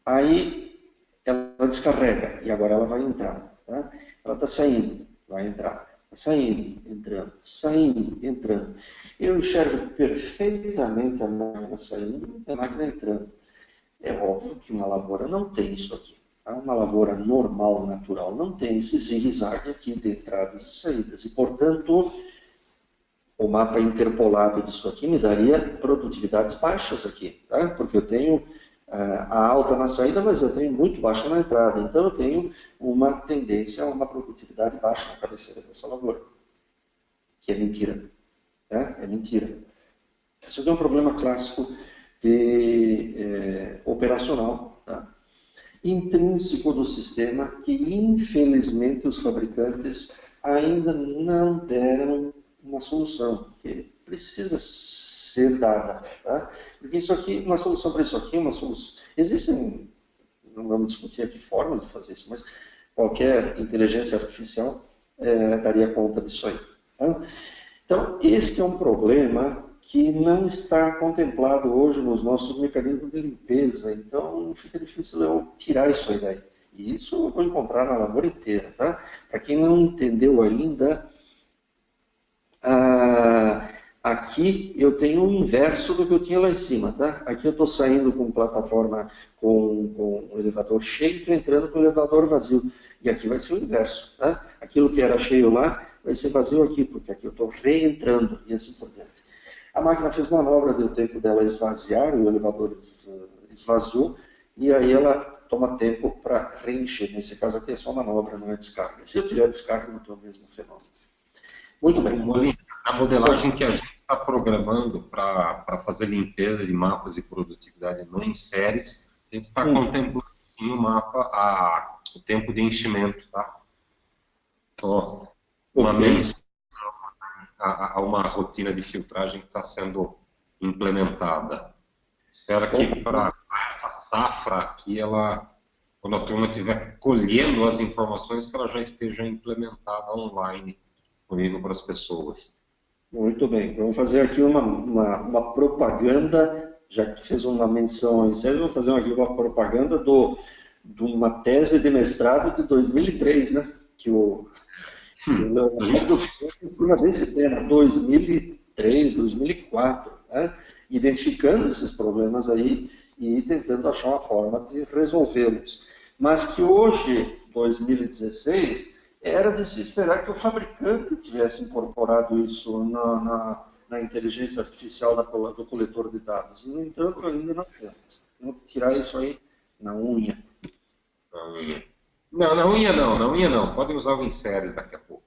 Aí ela descarrega, e agora ela vai entrar. Tá? Ela está saindo, vai entrar. Saindo, entrando, saindo, entrando. Eu enxergo perfeitamente a máquina saindo e a máquina entrando. É óbvio que uma lavoura não tem isso aqui. Tá? Uma lavoura normal, natural, não tem esse zigue-zague aqui de entradas e saídas. E, portanto, o mapa interpolado disso aqui me daria produtividades baixas aqui. Tá? Porque eu tenho a alta na saída, mas eu tenho muito baixa na entrada. Então, eu tenho uma tendência a uma produtividade baixa na cabeceira dessa lavoura. Que é mentira. É mentira. Isso aqui é um problema clássico operacional, tá? Intrínseco do sistema, que infelizmente os fabricantes ainda não deram uma solução, que precisa ser dada, tá? Porque isso aqui, uma solução para isso aqui, uma solução... Existem, não vamos discutir aqui formas de fazer isso, mas qualquer inteligência artificial daria conta disso aí, tá? Então, este é um problema que não está contemplado hoje nos nossos mecanismos de limpeza, então fica difícil eu tirar isso aí daí. E isso eu vou encontrar na lavoura inteira, tá? Para quem não entendeu ainda, aqui eu tenho o inverso do que eu tinha lá em cima, tá? Aqui eu estou saindo com plataforma com o elevador cheio e estou entrando com o elevador vazio. E aqui vai ser o inverso, tá? Aquilo que era cheio lá vai ser vazio aqui, porque aqui eu estou reentrando e assim por diante. A máquina fez manobra, deu tempo dela esvaziar, o elevador esvaziou, e aí ela toma tempo para reencher. Nesse caso aqui é só manobra, não é descarga. Se eu tiver descarga, não tem o mesmo fenômeno. Muito bem. Molina, a modelagem que a gente está programando para fazer limpeza de mapas de produtividade não em séries, a gente está contemplando no mapa o tempo de enchimento, tá? Ó, uma menção a uma rotina de filtragem que está sendo implementada. Espero que para essa safra aqui, quando a turma estiver colhendo as informações, que ela já esteja implementada online, disponível para as pessoas. Muito bem, vamos fazer aqui uma propaganda, já que tu fez uma menção em série, vamos fazer aqui uma propaganda de uma tese de mestrado de 2003, né? Que o Leonardo fez em cima desse tema, 2003, 2004, né? Identificando esses problemas aí e tentando achar uma forma de resolvê-los. Mas que hoje, 2016, era de se esperar que o fabricante tivesse incorporado isso na inteligência artificial do coletor de dados. No entanto, ainda não temos. Vamos tirar isso aí na unha. Não, na unha não. Podem usar o inseres daqui a pouco.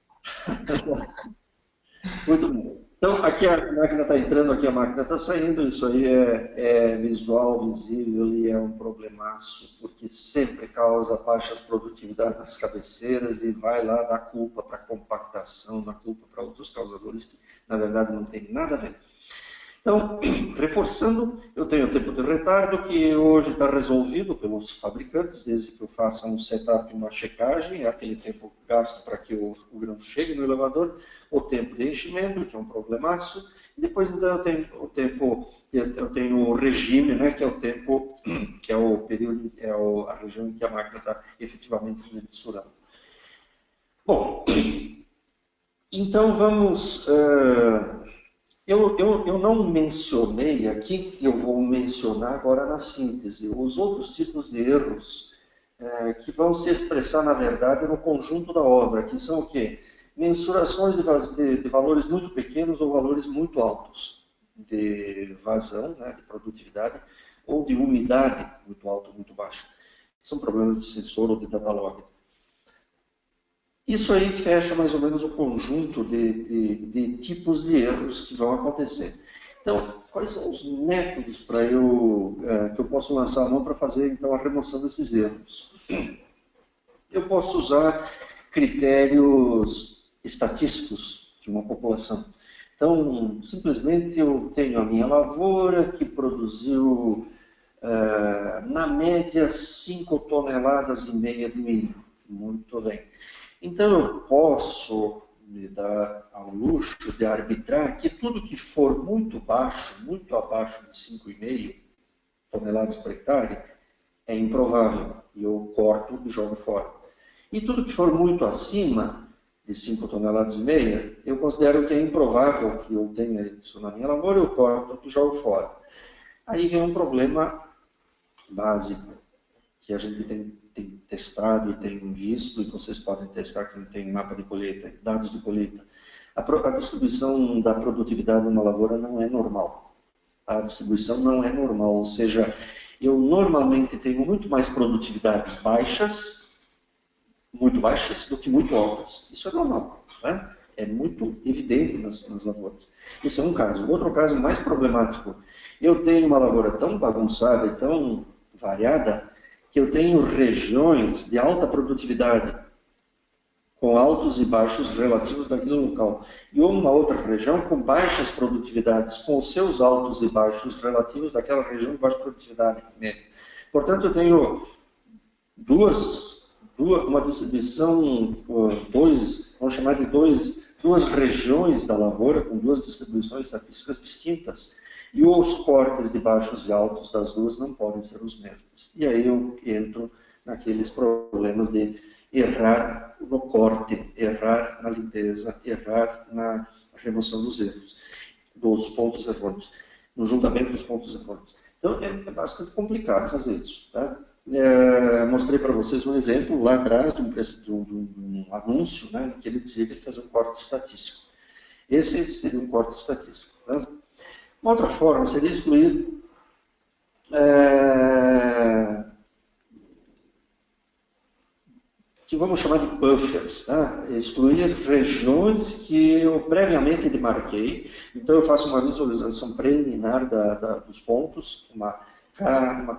Muito bom. Então, aqui a máquina está entrando, aqui a máquina está saindo. Isso aí é visual, visível e é um problemaço, porque sempre causa baixas produtividades nas cabeceiras e vai lá dar culpa para compactação, dar culpa para outros causadores que, na verdade, não tem nada a ver. Então, reforçando, eu tenho o tempo de retardo, que hoje está resolvido pelos fabricantes, desde que eu faça um setup e uma checagem, é aquele tempo gasto para que o grão chegue no elevador, o tempo de enchimento, que é um problemaço, e depois então, eu tenho o regime, né, que é o tempo, que é o período, a região em que a máquina está efetivamente mensurando. Bom, então vamos... Eu não mencionei aqui, eu vou mencionar agora na síntese, os outros tipos de erros que vão se expressar, na verdade, no conjunto da obra, que são o quê? Mensurações de valores muito pequenos ou valores muito altos de vazão, né, de produtividade, ou de umidade muito alta ou muito baixa. São problemas de sensor ou de data log. Isso aí fecha mais ou menos o conjunto de tipos de erros que vão acontecer. Então, quais são os métodos que eu posso lançar a mão para fazer então, a remoção desses erros? Eu posso usar critérios estatísticos de uma população. Então, simplesmente eu tenho a minha lavoura que produziu, na média, 5,5 toneladas de milho. Muito bem. Então, eu posso me dar ao luxo de arbitrar que tudo que for muito baixo, muito abaixo de 5,5 toneladas por hectare, é improvável, e eu corto e jogo fora. E tudo que for muito acima de 5,5 toneladas, eu considero que é improvável que eu tenha isso na minha lavoura, eu corto e jogo fora. Aí vem um problema básico, que a gente tem testado e tem visto, e vocês podem testar quem tem mapa de colheita, dados de colheita. A distribuição da produtividade numa lavoura não é normal. A distribuição não é normal, ou seja, eu normalmente tenho muito mais produtividades baixas, muito baixas, do que muito altas. Isso é normal, né? É muito evidente nas lavouras. Esse é um caso. Outro caso mais problemático. Eu tenho uma lavoura tão bagunçada e tão variada que eu tenho regiões de alta produtividade, com altos e baixos relativos daquele local. E uma outra região com baixas produtividades, com os seus altos e baixos relativos daquela região de baixa produtividade média. Portanto, eu tenho uma distribuição, vamos chamar de duas regiões da lavoura, com duas distribuições estatísticas distintas. E os cortes de baixos e altos das duas não podem ser os mesmos. E aí eu entro naqueles problemas de errar no corte, errar na limpeza, errar na remoção dos erros, dos pontos errôneos, no julgamento dos pontos errôneos. Então, é bastante complicado fazer isso. Tá? Mostrei para vocês um exemplo lá atrás de um anúncio, né, que ele dizia que ele fazia um corte estatístico. Esse seria um corte estatístico. Tá? Uma outra forma seria excluir que vamos chamar de buffers, tá? Excluir regiões que eu previamente demarquei. Então, eu faço uma visualização preliminar dos pontos, uma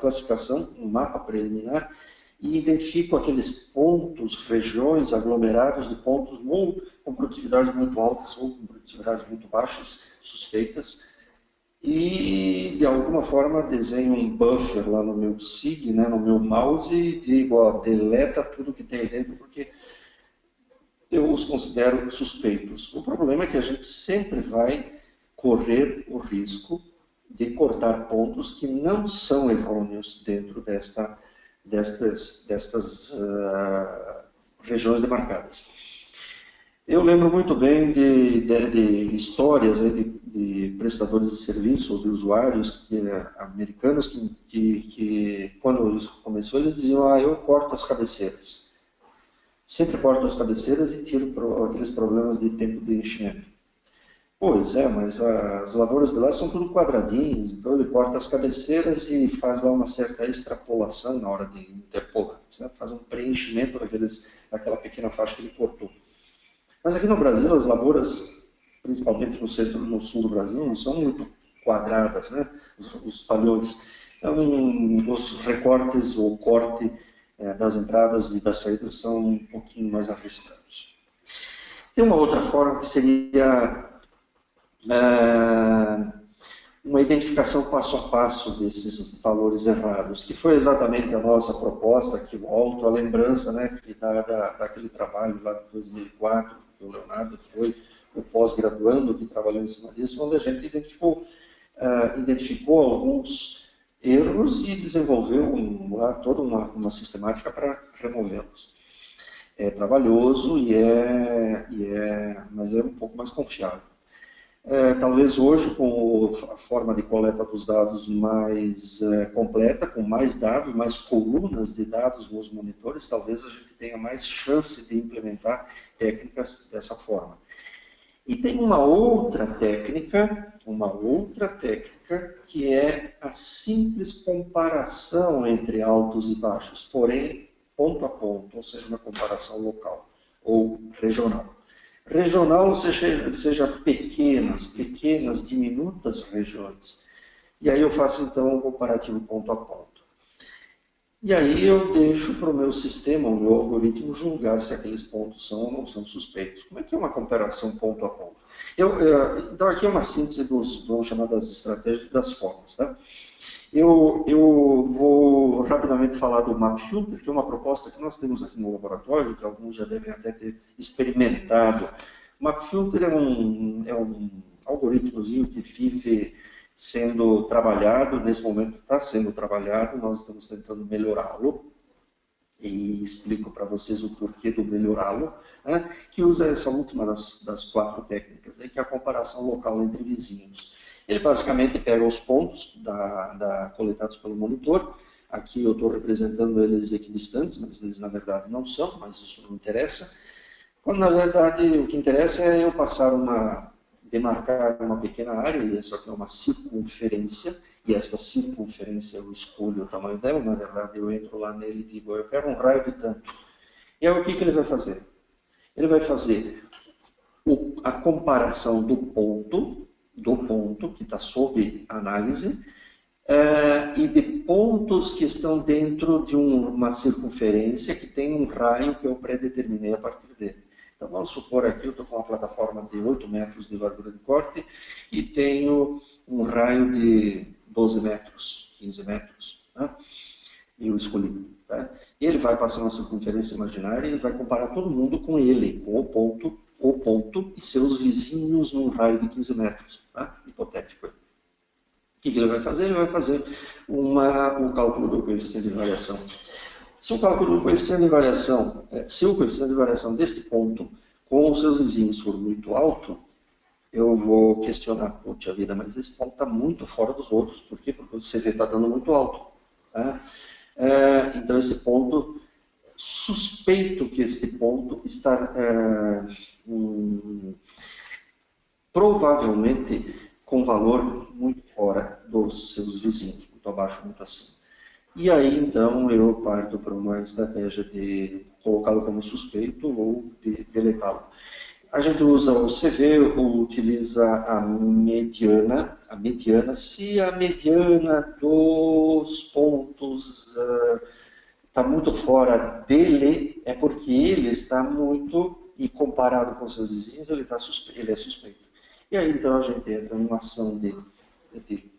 classificação, um mapa preliminar, e identifico aqueles pontos, regiões, aglomerados de pontos com produtividades muito altas ou com produtividades muito baixas, suspeitas, e, de alguma forma, desenho um buffer lá no meu SIG, né, no meu mouse, e digo, ó, deleta tudo que tem aí dentro, porque eu os considero suspeitos. O problema é que a gente sempre vai correr o risco de cortar pontos que não são errôneos dentro destas regiões demarcadas. Eu lembro muito bem de histórias de prestadores de serviço ou de usuários americanos que, quando isso começou, eles diziam, eu corto as cabeceiras. Sempre corto as cabeceiras e tiro aqueles problemas de tempo de enchimento. Pois é, mas as lavouras de lá são tudo quadradinhos, então ele corta as cabeceiras e faz lá uma certa extrapolação na hora de interpolar. Faz um preenchimento daquela pequena faixa que ele cortou. Mas aqui no Brasil, as lavouras, principalmente no centro e no sul do Brasil, não são muito quadradas, né? Os talhões. Então, os recortes ou corte das entradas e das saídas são um pouquinho mais arriscados. Tem uma outra forma que seria uma identificação passo a passo desses valores errados, que foi exatamente a nossa proposta, que volto à lembrança, né, daquele trabalho lá de 2004, que o Leonardo foi o pós-graduando que trabalhou em cima disso, onde a gente identificou alguns erros e desenvolveu lá toda uma sistemática para removê-los. É trabalhoso, mas é um pouco mais confiável. Talvez hoje, com a forma de coleta dos dados mais completa, com mais dados, mais colunas de dados nos monitores, talvez a gente tenha mais chance de implementar técnicas dessa forma. E tem uma outra técnica que é a simples comparação entre altos e baixos, porém ponto a ponto, ou seja, uma comparação local ou regional. Regional, seja pequenas, diminutas regiões. E aí eu faço, então, um comparativo ponto a ponto. E aí eu deixo para o meu sistema, o meu algoritmo, julgar se aqueles pontos são ou não são suspeitos. Como é que é uma comparação ponto a ponto? Então, aqui é uma síntese vamos chamar das estratégias e das formas. Tá? Eu vou rapidamente falar do MapFilter, que é uma proposta que nós temos aqui no laboratório, que alguns já devem até ter experimentado. O MapFilter é um algoritmozinho que vive sendo trabalhado, nesse momento está sendo trabalhado, nós estamos tentando melhorá-lo, e explico para vocês o porquê do melhorá-lo, né, que usa essa última das quatro técnicas, que é a comparação local entre vizinhos. Ele basicamente pega os pontos coletados pelo monitor. Aqui eu estou representando eles equidistantes, mas eles na verdade não são, mas isso não interessa. Quando na verdade o que interessa é eu demarcar uma pequena área, e essa aqui é uma circunferência, e essa circunferência eu escolho o tamanho dela, na verdade eu entro lá nele e digo, eu quero um raio de tanto. E aí o que ele vai fazer? Ele vai fazer a comparação do ponto que está sob análise, e de pontos que estão dentro de uma circunferência que tem um raio que eu predeterminei a partir dele. Então vamos supor aqui, eu estou com uma plataforma de 8 metros de largura de corte e tenho um raio de 12 metros, 15 metros, né? E eu escolhi. Tá? Ele vai passar uma circunferência imaginária e vai comparar todo mundo com ele, com o ponto e seus vizinhos num raio de 15 metros, tá? Hipotético. O que ele vai fazer? Ele vai fazer um cálculo do coeficiente de variação. Se o cálculo do coeficiente de variação, se o coeficiente de variação deste ponto com os seus vizinhos for muito alto, eu vou questionar, puxa vida, mas esse ponto está muito fora dos outros. Por quê? Porque o CV está dando muito alto. Tá? Então esse ponto, suspeito que esse ponto está provavelmente com valor muito fora dos seus vizinhos, muito abaixo, muito acima. E aí então eu parto para uma estratégia de colocá-lo como suspeito ou de deletá-lo. A gente usa o CV, utiliza a mediana. Se a mediana dos pontos está muito fora dele, é porque ele está muito, e comparado com seus vizinhos, ele é suspeito. E aí então a gente entra numa ação de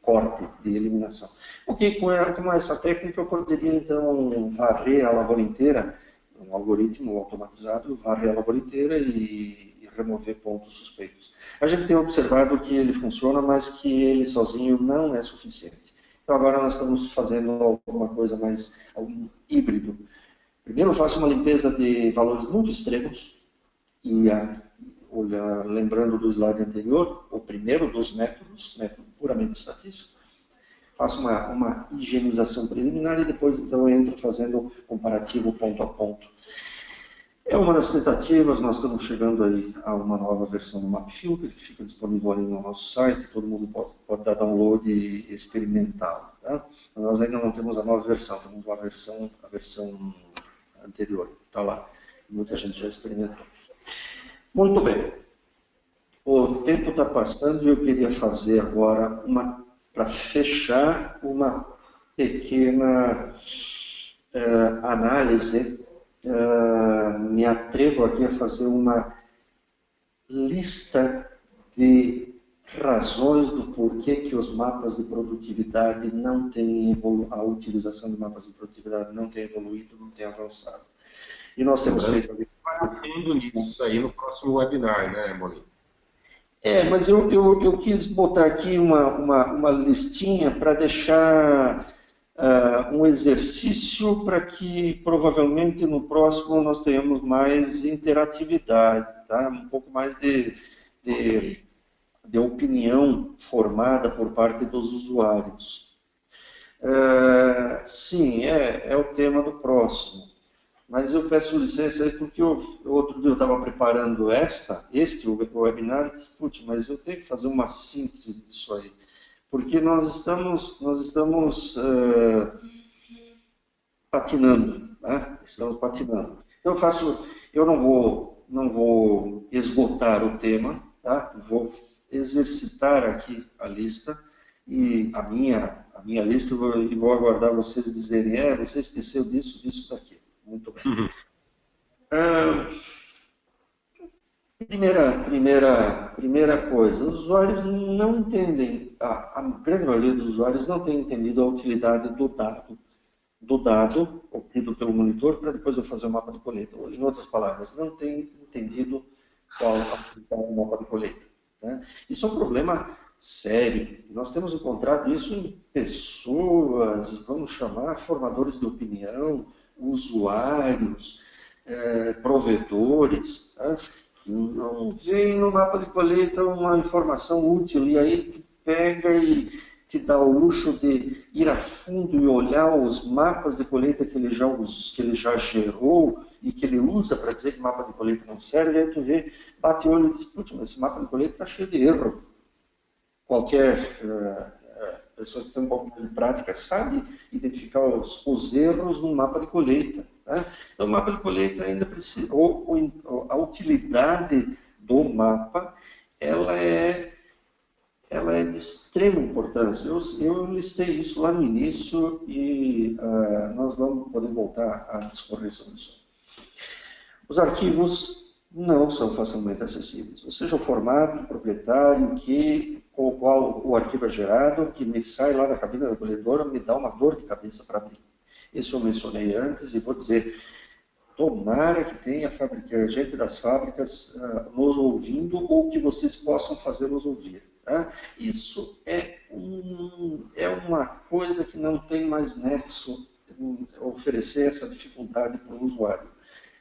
corte, de eliminação. Porque com essa técnica eu poderia então varrer a lavoura inteira, um algoritmo automatizado, varrer a lavoura inteira e remover pontos suspeitos. A gente tem observado que ele funciona, mas que ele sozinho não é suficiente. Então agora nós estamos fazendo alguma coisa mais, algum híbrido. Primeiro eu faço uma limpeza de valores muito extremos, e lembrando do slide anterior, o primeiro dos métodos, método puramente estatístico, faço uma higienização preliminar e depois então eu entro fazendo comparativo ponto a ponto. É uma das tentativas, nós estamos chegando aí a uma nova versão do MapFilter, que fica disponível ali no nosso site, todo mundo pode dar download e experimentá-lo. Tá? Nós ainda não temos a nova versão, temos a versão anterior, está lá, muita gente já experimentou. Muito bem, o tempo está passando e eu queria fazer agora, para fechar, uma pequena análise. Me atrevo aqui a fazer uma lista de razões do porquê que os mapas de produtividade não têm a utilização de mapas de produtividade não tem evoluído, não tem avançado. E nós temos feito... Vai tendo nisso aí no próximo webinar, né, Molina? Mas eu quis botar aqui uma listinha para deixar um exercício para que provavelmente no próximo nós tenhamos mais interatividade, tá? Um pouco mais de opinião formada por parte dos usuários. Sim, é o tema do próximo. Mas eu peço licença aí porque outro dia eu estava preparando o webinar e disse, putz, mas eu tenho que fazer uma síntese disso aí. Porque nós estamos patinando, né? Estamos patinando. Eu não vou esgotar o tema, tá? Vou exercitar aqui a lista e a minha lista e vou aguardar vocês dizerem, você esqueceu disso, daquilo. Muito bem. Primeira coisa, os usuários não entendem, a grande maioria dos usuários não tem entendido a utilidade do dado obtido pelo monitor para depois eu fazer o mapa de colheita. Em outras palavras, não tem entendido qual aplicar o mapa de colheita. Né? Isso é um problema sério. Nós temos encontrado isso em pessoas, vamos chamar, formadores de opinião, usuários, provedores, tá? Que não vem no mapa de colheita uma informação útil e aí tu pega e te dá o luxo de ir a fundo e olhar os mapas de colheita que ele já gerou e que ele usa para dizer que o mapa de colheita não serve, e aí tu vê, bate o olho e diz, putz, mas esse mapa de colheita está cheio de erro. Qualquer pessoa que tem um pouco mais de prática sabe identificar os erros no mapa de colheita. Né? Então, o mapa de colheita ainda precisa, a utilidade do mapa, ela é de extrema importância. Eu listei isso lá no início e nós vamos poder voltar a discorrer sobre isso. Os arquivos não são facilmente acessíveis. Ou seja, o formato proprietário com o qual o arquivo é gerado, que me sai lá da cabine da colhedora, me dá uma dor de cabeça para abrir. Isso eu mencionei antes e vou dizer, tomara que tenha gente das fábricas nos ouvindo ou que vocês possam fazê-los ouvir. Tá? Isso é uma coisa que não tem mais nexo em oferecer essa dificuldade para o usuário.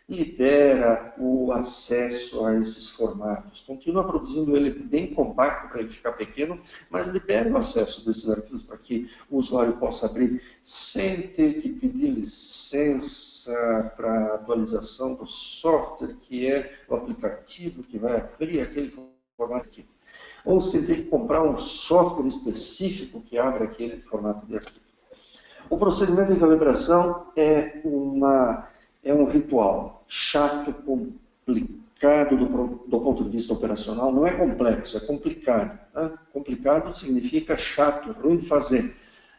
Libera o acesso a esses formatos, continua produzindo ele bem compacto para ele ficar pequeno, mas libera o acesso desses arquivos para que o usuário possa abrir sem ter que pedir licença para atualização do software, que é o aplicativo que vai abrir aquele formato aqui. Ou sem ter que comprar um software específico que abra aquele formato de arquivo. O procedimento de calibração é um ritual chato, complicado do ponto de vista operacional. Não é complexo, é complicado. Né? Complicado significa chato, ruim de fazer.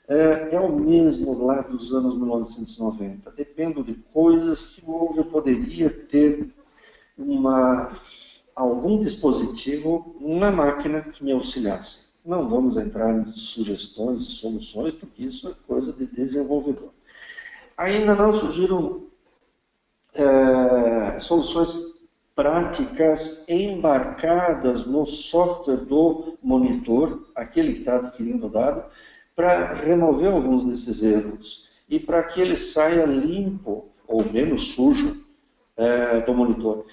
É o mesmo lá dos anos 1990. Depende de coisas que eu poderia ter algum dispositivo na máquina que me auxiliasse. Não vamos entrar em sugestões e soluções, porque isso é coisa de desenvolvedor. Ainda não surgiram soluções práticas embarcadas no software do monitor, aquele que está adquirindo o dado, para remover alguns desses erros e para que ele saia limpo ou menos sujo do monitor.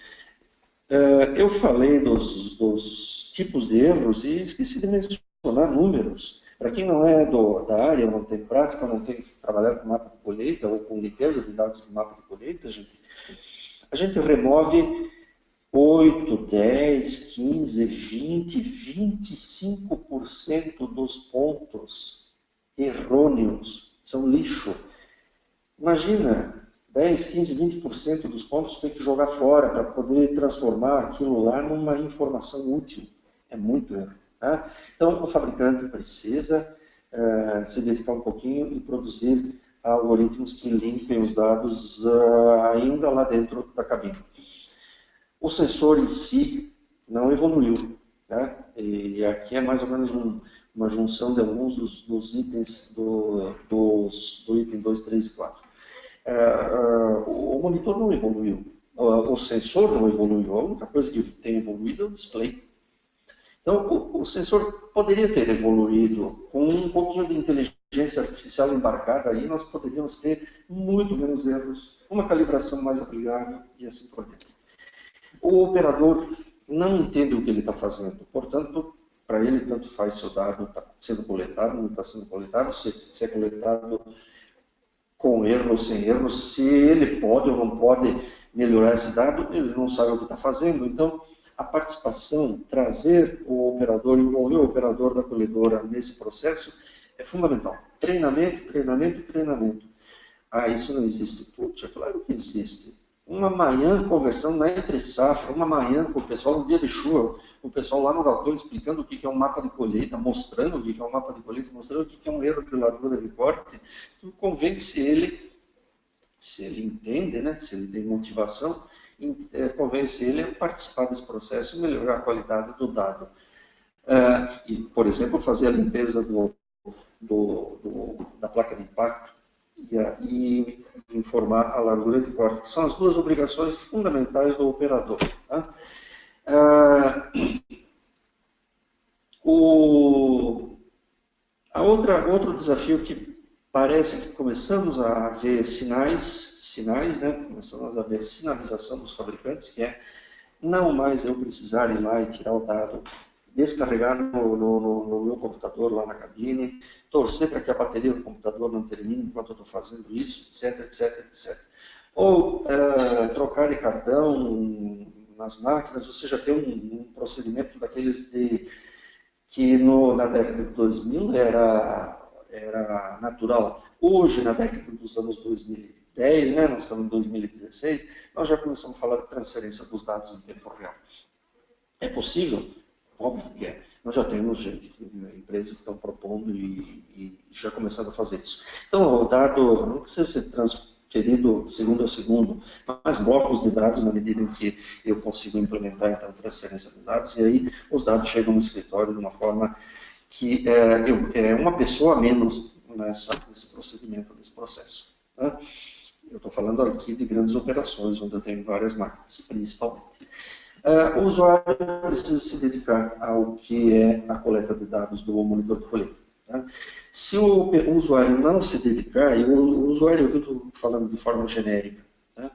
Eu falei dos tipos de erros e esqueci de mencionar números. Para quem não é da área, não tem prática, não tem trabalhado com mapa de colheita ou com limpeza de dados de mapa de colheita, a gente remove 8, 10, 15, 20, 25% dos pontos errôneos. São lixo. Imagina, 10, 15, 20% dos pontos tem que jogar fora para poder transformar aquilo lá numa informação útil. É muito erro. Tá? Então, o fabricante precisa se dedicar um pouquinho e produzir algoritmos que limpem os dados ainda lá dentro da cabine. O sensor em si não evoluiu. Tá? E aqui é mais ou menos uma junção de alguns dos itens do item 2, 3 e 4. O monitor não evoluiu, o sensor não evoluiu, a única coisa que tem evoluído é o display. Então, o sensor poderia ter evoluído com um pouquinho de inteligência artificial embarcada, aí nós poderíamos ter muito menos erros, uma calibração mais amigável e assim por diante. O operador não entende o que ele está fazendo, portanto, para ele tanto faz se o dado está sendo coletado, não está sendo coletado, se é coletado com erro ou sem erro, se ele pode ou não pode melhorar esse dado, ele não sabe o que está fazendo. Então, a participação, trazer o operador, envolver o operador da colhedora nesse processo é fundamental. Treinamento, treinamento, treinamento. Isso não existe. Putz, é claro que existe. Uma manhã conversando entre safra, uma manhã com o pessoal, um dia de chuva, o pessoal lá no galpão explicando o que é um mapa de colheita, mostrando o que é um mapa de colheita, mostrando o que é um erro de largura de corte, tu convence ele, se ele entende, né, se ele tem motivação, convence ele a participar desse processo e melhorar a qualidade do dado. E, por exemplo, fazer a limpeza da placa de impacto e informar a largura de corte. São as duas obrigações fundamentais do operador. Tá? Outro desafio que parece que começamos a ver sinais, né? Começamos a ver sinalização dos fabricantes, que é não mais eu precisar ir lá e tirar o dado, descarregar no meu computador lá na cabine, torcer para que a bateria do computador não termine enquanto eu estou fazendo isso, etc, etc, etc. Ou trocar de cartão nas máquinas, você já tem um procedimento daqueles que na década de 2000 era natural. Hoje, na década dos anos 2010, né, nós estamos em 2016, nós já começamos a falar de transferência dos dados em tempo real. É possível? Óbvio que é. Nós já temos empresas que estão propondo e já começando a fazer isso. Então, o dado não precisa ser transferido segundo a segundo, mas blocos de dados na medida em que eu consigo implementar, então, transferência de dados, e aí os dados chegam no escritório de uma forma que é uma pessoa a menos nesse procedimento, nesse processo. Tá? Eu estou falando aqui de grandes operações, onde eu tenho várias máquinas, principalmente. O usuário precisa se dedicar ao que é a coleta de dados do monitor de coleta. Tá? Se o usuário não se dedicar, e o usuário, eu estou falando de forma genérica, tá?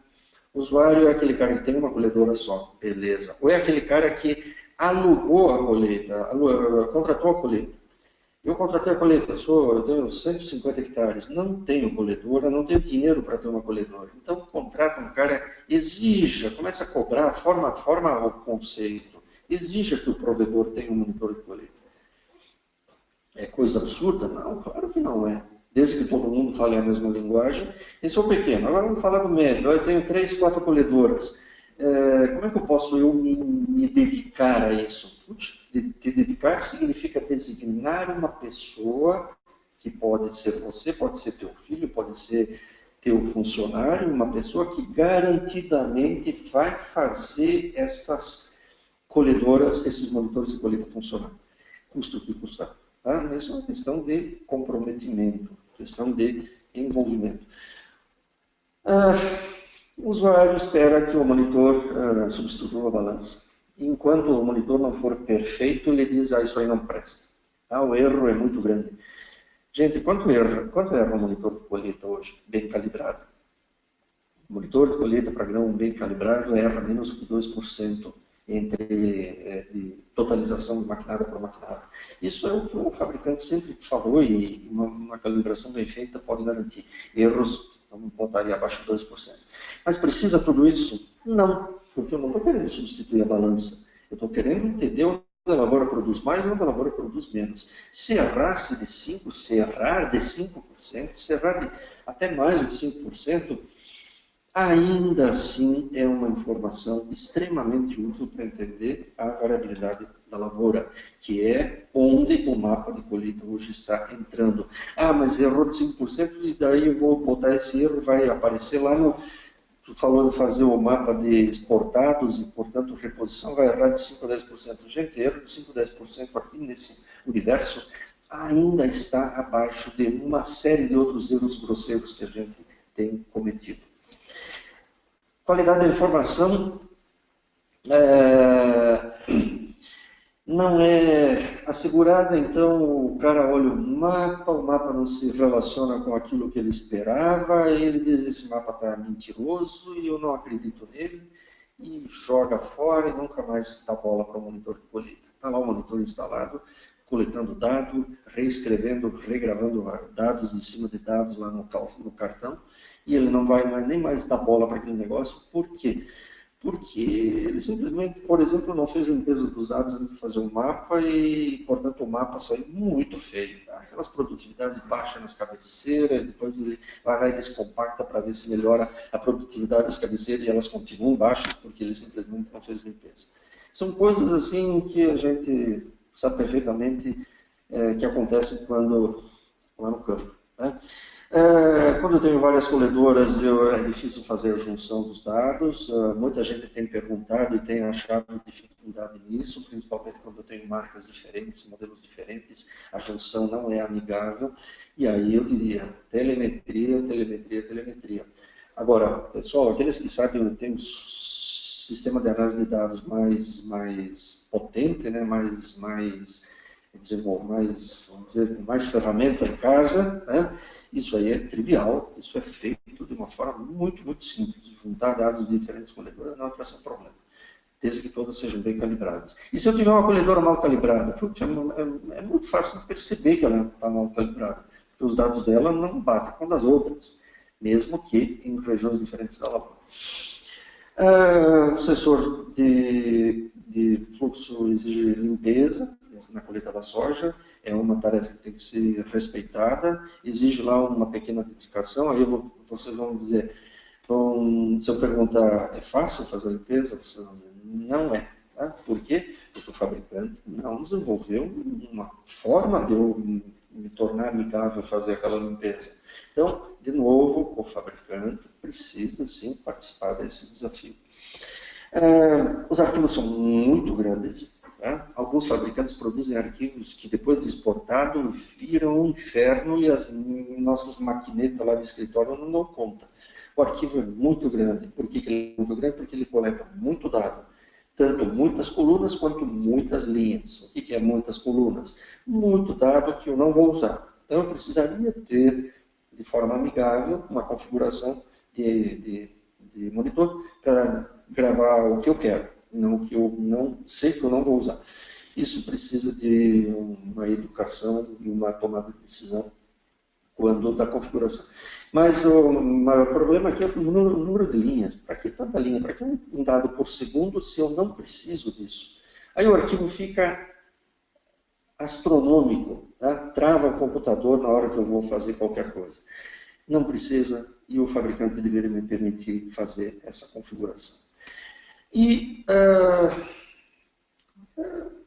O usuário é aquele cara que tem uma colhedora só, beleza. Ou é aquele cara que alugou a coleta, contratou a coleta. Eu contratei a coleta, eu tenho 150 hectares, não tenho coletora, não tenho dinheiro para ter uma coletora. Então, contrata um cara, exija, começa a cobrar, forma o conceito, exija que o provedor tenha um monitor de coleta. É coisa absurda? Não, claro que não é. Desde que todo mundo fale a mesma linguagem. Esse é o pequeno. Agora vamos falar do médio. Eu tenho 3, 4 colhedoras. Como é que eu posso me dedicar a isso? Te dedicar significa designar uma pessoa, que pode ser você, pode ser teu filho, pode ser teu funcionário, uma pessoa que garantidamente vai fazer essas colhedoras, esses monitores de colheita funcionar. Custo que custar. Tá? Isso é uma questão de comprometimento, questão de envolvimento. O usuário espera que o monitor substitua a balança. Enquanto o monitor não for perfeito, ele diz, isso aí não presta. Tá? O erro é muito grande. Gente, quanto erra um monitor de colheita hoje, bem calibrado? O monitor de colheita para grão bem calibrado erra menos que 2% de totalização de maquinário por maquinário. Isso é o que o fabricante sempre falou e uma calibração bem feita pode garantir. Erros, vamos botar aí abaixo de 2%. Mas precisa tudo isso? Não, porque eu não estou querendo substituir a balança. Eu estou querendo entender onde a lavoura produz mais e onde a lavoura produz menos. Se errasse de 5%, se errar de 5%, se errar de até mais de 5%, ainda assim é uma informação extremamente útil para entender a variabilidade da lavoura, que é onde o mapa de colheita hoje está entrando. Mas errou de 5% e daí eu vou botar esse erro, vai aparecer lá no... Tu falou de fazer o mapa de exportados e, portanto, reposição vai errar de 5% a 10%. Gente, erro de 5% a 10% aqui nesse universo ainda está abaixo de uma série de outros erros grosseiros que a gente tem cometido. Qualidade da informação não é assegurada, então o cara olha o mapa não se relaciona com aquilo que ele esperava, ele diz, esse mapa está mentiroso e eu não acredito nele, e joga fora e nunca mais dá bola para o monitor de colheita. Está lá o monitor instalado, coletando dados, reescrevendo, regravando dados em cima de dados lá no cartão, e ele não vai nem mais dar bola para aquele negócio. Por quê? Porque ele simplesmente, por exemplo, não fez limpeza dos dados antes de fazer o mapa e, portanto, o mapa saiu muito feio. Tá? Aquelas produtividades baixas nas cabeceiras, depois ele vai lá e descompacta para ver se melhora a produtividade das cabeceiras e elas continuam baixas porque ele simplesmente não fez limpeza. São coisas assim que a gente sabe perfeitamente que acontecem quando lá no campo. Né? Quando eu tenho várias colhedoras, é difícil fazer a junção dos dados. Muita gente tem perguntado e tem achado dificuldade nisso, principalmente quando eu tenho marcas diferentes, modelos diferentes, a junção não é amigável. E aí eu diria, telemetria, telemetria, telemetria. Agora, pessoal, aqueles que sabem, tem um sistema de análise de dados mais potente, né, mais vamos dizer, mais ferramenta em casa, né? Isso aí é trivial, isso é feito de uma forma muito, muito simples. Juntar dados de diferentes colhedoras não vai ser um problema, desde que todas sejam bem calibradas. E se eu tiver uma colhedora mal calibrada? É muito fácil perceber que ela está mal calibrada, porque os dados dela não batem com das outras, mesmo que em regiões diferentes da lavoura. O sensor de fluxo exige limpeza na colheita da soja, é uma tarefa que tem que ser respeitada, exige lá uma pequena dedicação, aí vocês vão dizer, se eu perguntar, é fácil fazer a limpeza? Vocês vão dizer, não é. Tá? Por quê? Porque o fabricante não desenvolveu uma forma de eu me tornar amigável fazer aquela limpeza. Então, de novo, o fabricante precisa, sim, participar desse desafio. Os arquivos são muito grandes. Tá? Alguns fabricantes produzem arquivos que, depois de exportado, viram um inferno e as nossas maquinetas lá de escritório não dão conta. O arquivo é muito grande. Por que ele é muito grande? Porque ele coleta muito dado. Tanto muitas colunas quanto muitas linhas. O que é muitas colunas? Muito dado que eu não vou usar. Então, eu precisaria ter, de forma amigável, uma configuração de monitor para gravar o que eu quero, não o que eu não sei que eu não vou usar. Isso precisa de uma educação e uma tomada de decisão quando da configuração. Mas o maior problema aqui é o número de linhas. Para que tanta linha? Para que um dado por segundo se eu não preciso disso? Aí o arquivo fica astronômico, tá? Trava o computador na hora que eu vou fazer qualquer coisa. Não precisa, e o fabricante deveria me permitir fazer essa configuração. E,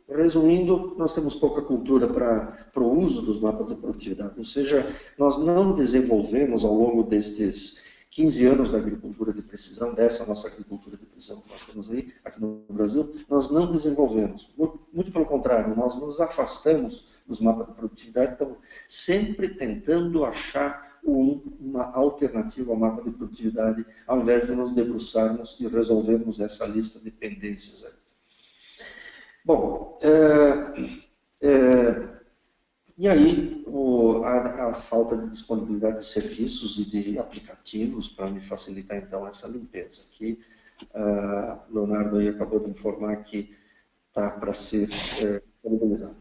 resumindo, nós temos pouca cultura para o uso dos mapas de produtividade, ou seja, nós não desenvolvemos ao longo destes 15 anos da agricultura de precisão, dessa nossa agricultura de precisão que nós temos aí, aqui no Brasil, nós não desenvolvemos. Muito pelo contrário, nós nos afastamos dos mapas de produtividade, então sempre tentando achar uma alternativa ao mapa de produtividade, ao invés de nos debruçarmos e resolvermos essa lista de pendências aí. Bom, e aí a falta de disponibilidade de serviços e de aplicativos para me facilitar então essa limpeza. Aqui, Leonardo aí acabou de informar que está para ser disponibilizado.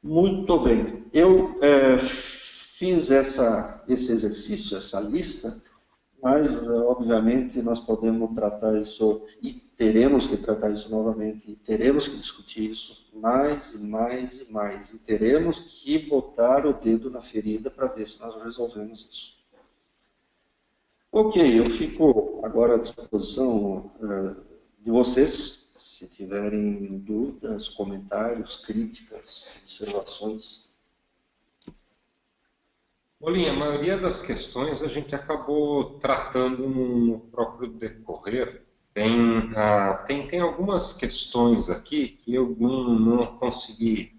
Muito bem, eu fiz esse exercício, essa lista, mas, obviamente, nós podemos tratar isso, e teremos que tratar isso novamente, e teremos que discutir isso mais e mais e mais, e teremos que botar o dedo na ferida para ver se nós resolvemos isso. Ok, eu fico agora à disposição de vocês, se tiverem dúvidas, comentários, críticas, observações. Bolinha, a maioria das questões a gente acabou tratando no próprio decorrer. Tem algumas questões aqui que eu não consegui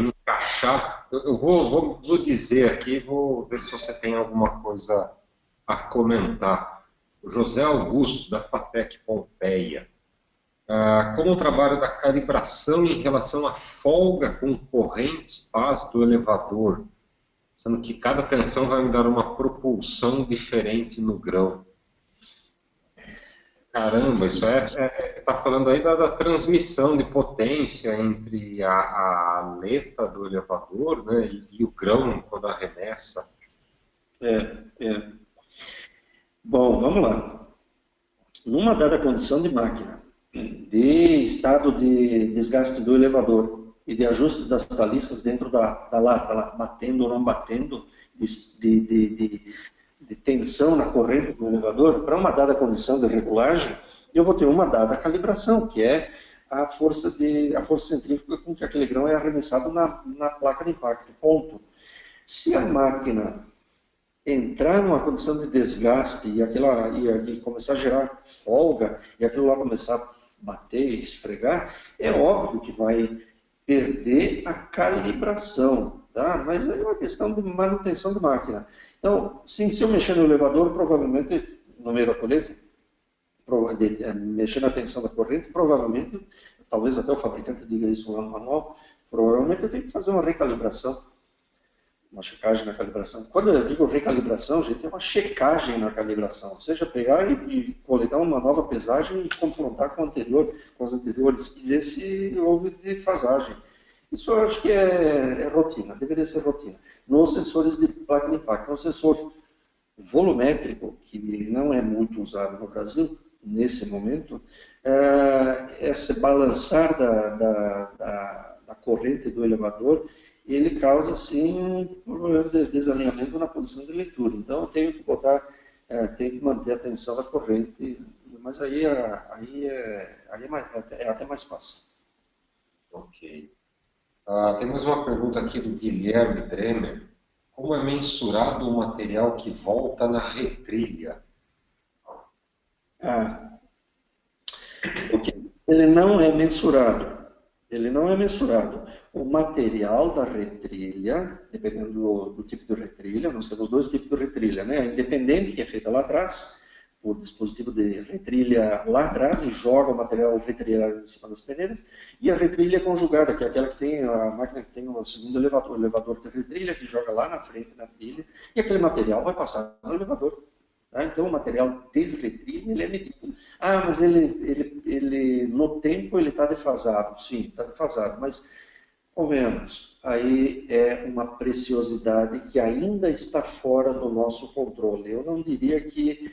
encaixar. Eu vou dizer aqui, vou ver se você tem alguma coisa a comentar. O José Augusto, da FATEC Pompeia. Como o trabalho da calibração em relação à folga com corrente base do elevador, sendo que cada tensão vai me dar uma propulsão diferente no grão. Caramba, isso está falando aí da transmissão de potência entre a aleta do elevador, né, e o grão quando arremessa. Bom, vamos lá. Numa dada condição de máquina, de estado de desgaste do elevador, e de ajuste das taliscas dentro da lata, lá, batendo ou não batendo, de tensão na corrente do elevador, para uma dada condição de regulagem, eu vou ter uma dada calibração, que é a força centrífuga com que aquele grão é arremessado na placa de impacto, ponto. Se a máquina entrar numa condição de desgaste e começar a gerar folga, e aquilo lá começar a bater, esfregar, é óbvio que vai perder a calibração, tá? Mas é uma questão de manutenção de máquina. Então, sim, se eu mexer no elevador, provavelmente, no meio da colete, mexer na tensão da corrente, provavelmente, talvez até o fabricante diga isso lá no manual, provavelmente eu tenho que fazer uma recalibração, uma checagem na calibração. Quando eu digo recalibração, gente, é uma checagem na calibração, ou seja, pegar e coletar uma nova pesagem e confrontar com as anteriores, e ver se houve defasagem. Isso eu acho que é rotina, deveria ser rotina. Nos sensores de placa de impacto, um sensor volumétrico, que não é muito usado no Brasil, nesse momento, esse balançar da corrente do elevador, ele causa, sim, um problema de desalinhamento na posição de leitura. Então, eu tenho que botar tem que manter a tensão da corrente, mas aí é até mais fácil. Ok. Tem mais uma pergunta aqui do Guilherme Bremer. Como é mensurado o material que volta na retrilha? Ok. Ele não é mensurado. Ele não é mensurado. O material da retrilha, dependendo do tipo de retrilha, nós temos dois tipos de retrilha, né? A independente, que é feita lá atrás, o dispositivo de retrilha lá atrás e joga o material retrilhado em cima das peneiras, e a retrilha conjugada, que é aquela que tem a máquina que tem o segundo elevador, o elevador de retrilha, que joga lá na frente na trilha, e aquele material vai passar no elevador. Tá? Então, o material de retrilha, ele é medido. Mas ele no tempo ele está defasado. Sim, está defasado, mas convenhamos, aí é uma preciosidade que ainda está fora do nosso controle. Eu não diria que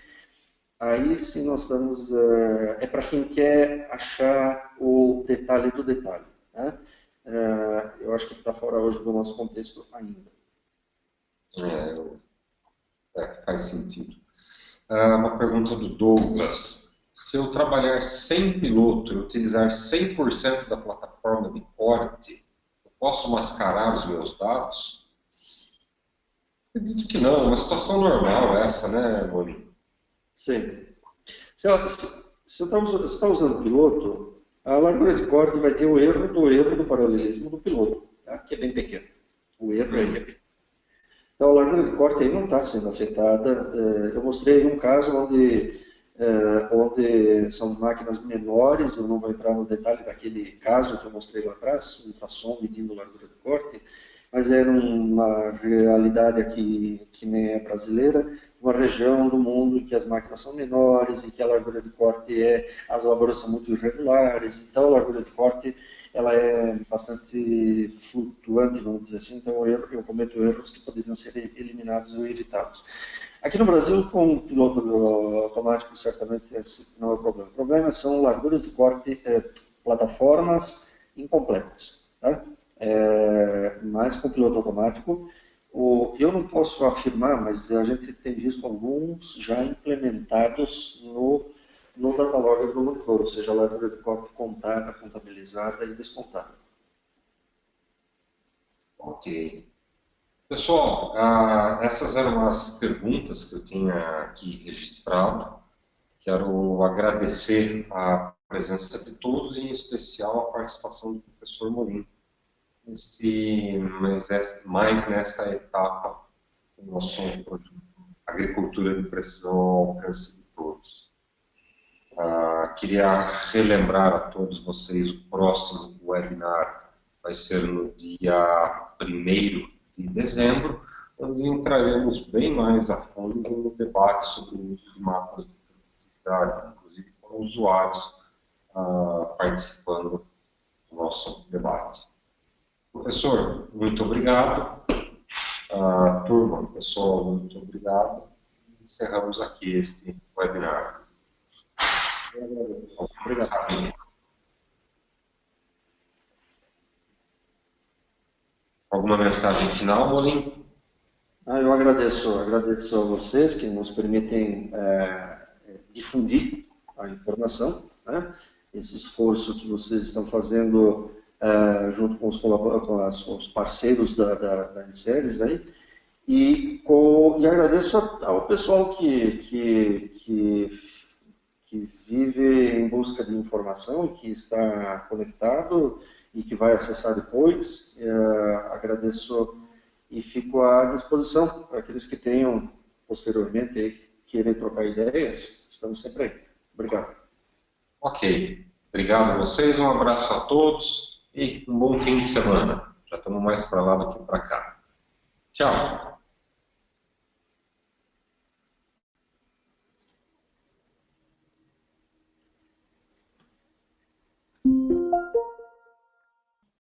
aí sim nós estamos, é para quem quer achar o detalhe do detalhe. Né? Eu acho que está fora hoje do nosso contexto ainda. Faz sentido. Uma pergunta do Douglas. Se eu trabalhar sem piloto e utilizar 100% da plataforma de corte, eu posso mascarar os meus dados? Acredito que não, é uma situação normal essa, né, Molim? Sim. Se você está usando piloto, a largura de corte vai ter o erro do paralelismo do piloto, tá? Que é bem pequeno. O erro aí é pequeno. Então, a largura de corte aí não está sendo afetada. Eu mostrei um caso onde são máquinas menores, eu não vou entrar no detalhe daquele caso que eu mostrei lá atrás, um ultrassom medindo largura de corte, mas era uma realidade aqui que nem é brasileira, uma região do mundo em que as máquinas são menores, em que a largura de corte as lavouras são muito irregulares, então a largura de corte ela é bastante flutuante, vamos dizer assim, então eu cometo erros que poderiam ser eliminados ou evitados. Aqui no Brasil, com o piloto automático, certamente esse não é o problema. O problema são larguras de corte, plataformas incompletas. Tá? Mas com o piloto automático, eu não posso afirmar, mas a gente tem visto alguns já implementados no datalogger do monitor, ou seja, a largura de corte contada, contabilizada e descontada. Ok. Pessoal, essas eram as perguntas que eu tinha aqui registrado. Quero agradecer a presença de todos, em especial a participação do professor Molim, mais nesta etapa do nosso projeto Agricultura de Precisão ao alcance de todos. Queria relembrar a todos vocês, o próximo webinar vai ser no dia 1º de dezembro, onde entraremos bem mais a fundo no debate sobre o uso de mapas de produtividade, inclusive com usuários participando do nosso debate. Professor, muito obrigado. Turma, pessoal, muito obrigado. Encerramos aqui este webinar. Obrigado. Alguma mensagem final, Molim? Eu agradeço a vocês que nos permitem difundir a informação, né? Esse esforço que vocês estão fazendo junto com os parceiros da Inseres aí, e agradeço ao pessoal que vive em busca de informação, que está conectado e que vai acessar depois. Agradeço e fico à disposição para aqueles que tenham posteriormente querem trocar ideias. Estamos sempre aí. Obrigado. Ok. Obrigado a vocês, um abraço a todos e um bom fim de semana. Já estamos mais para lá do que para cá. Tchau.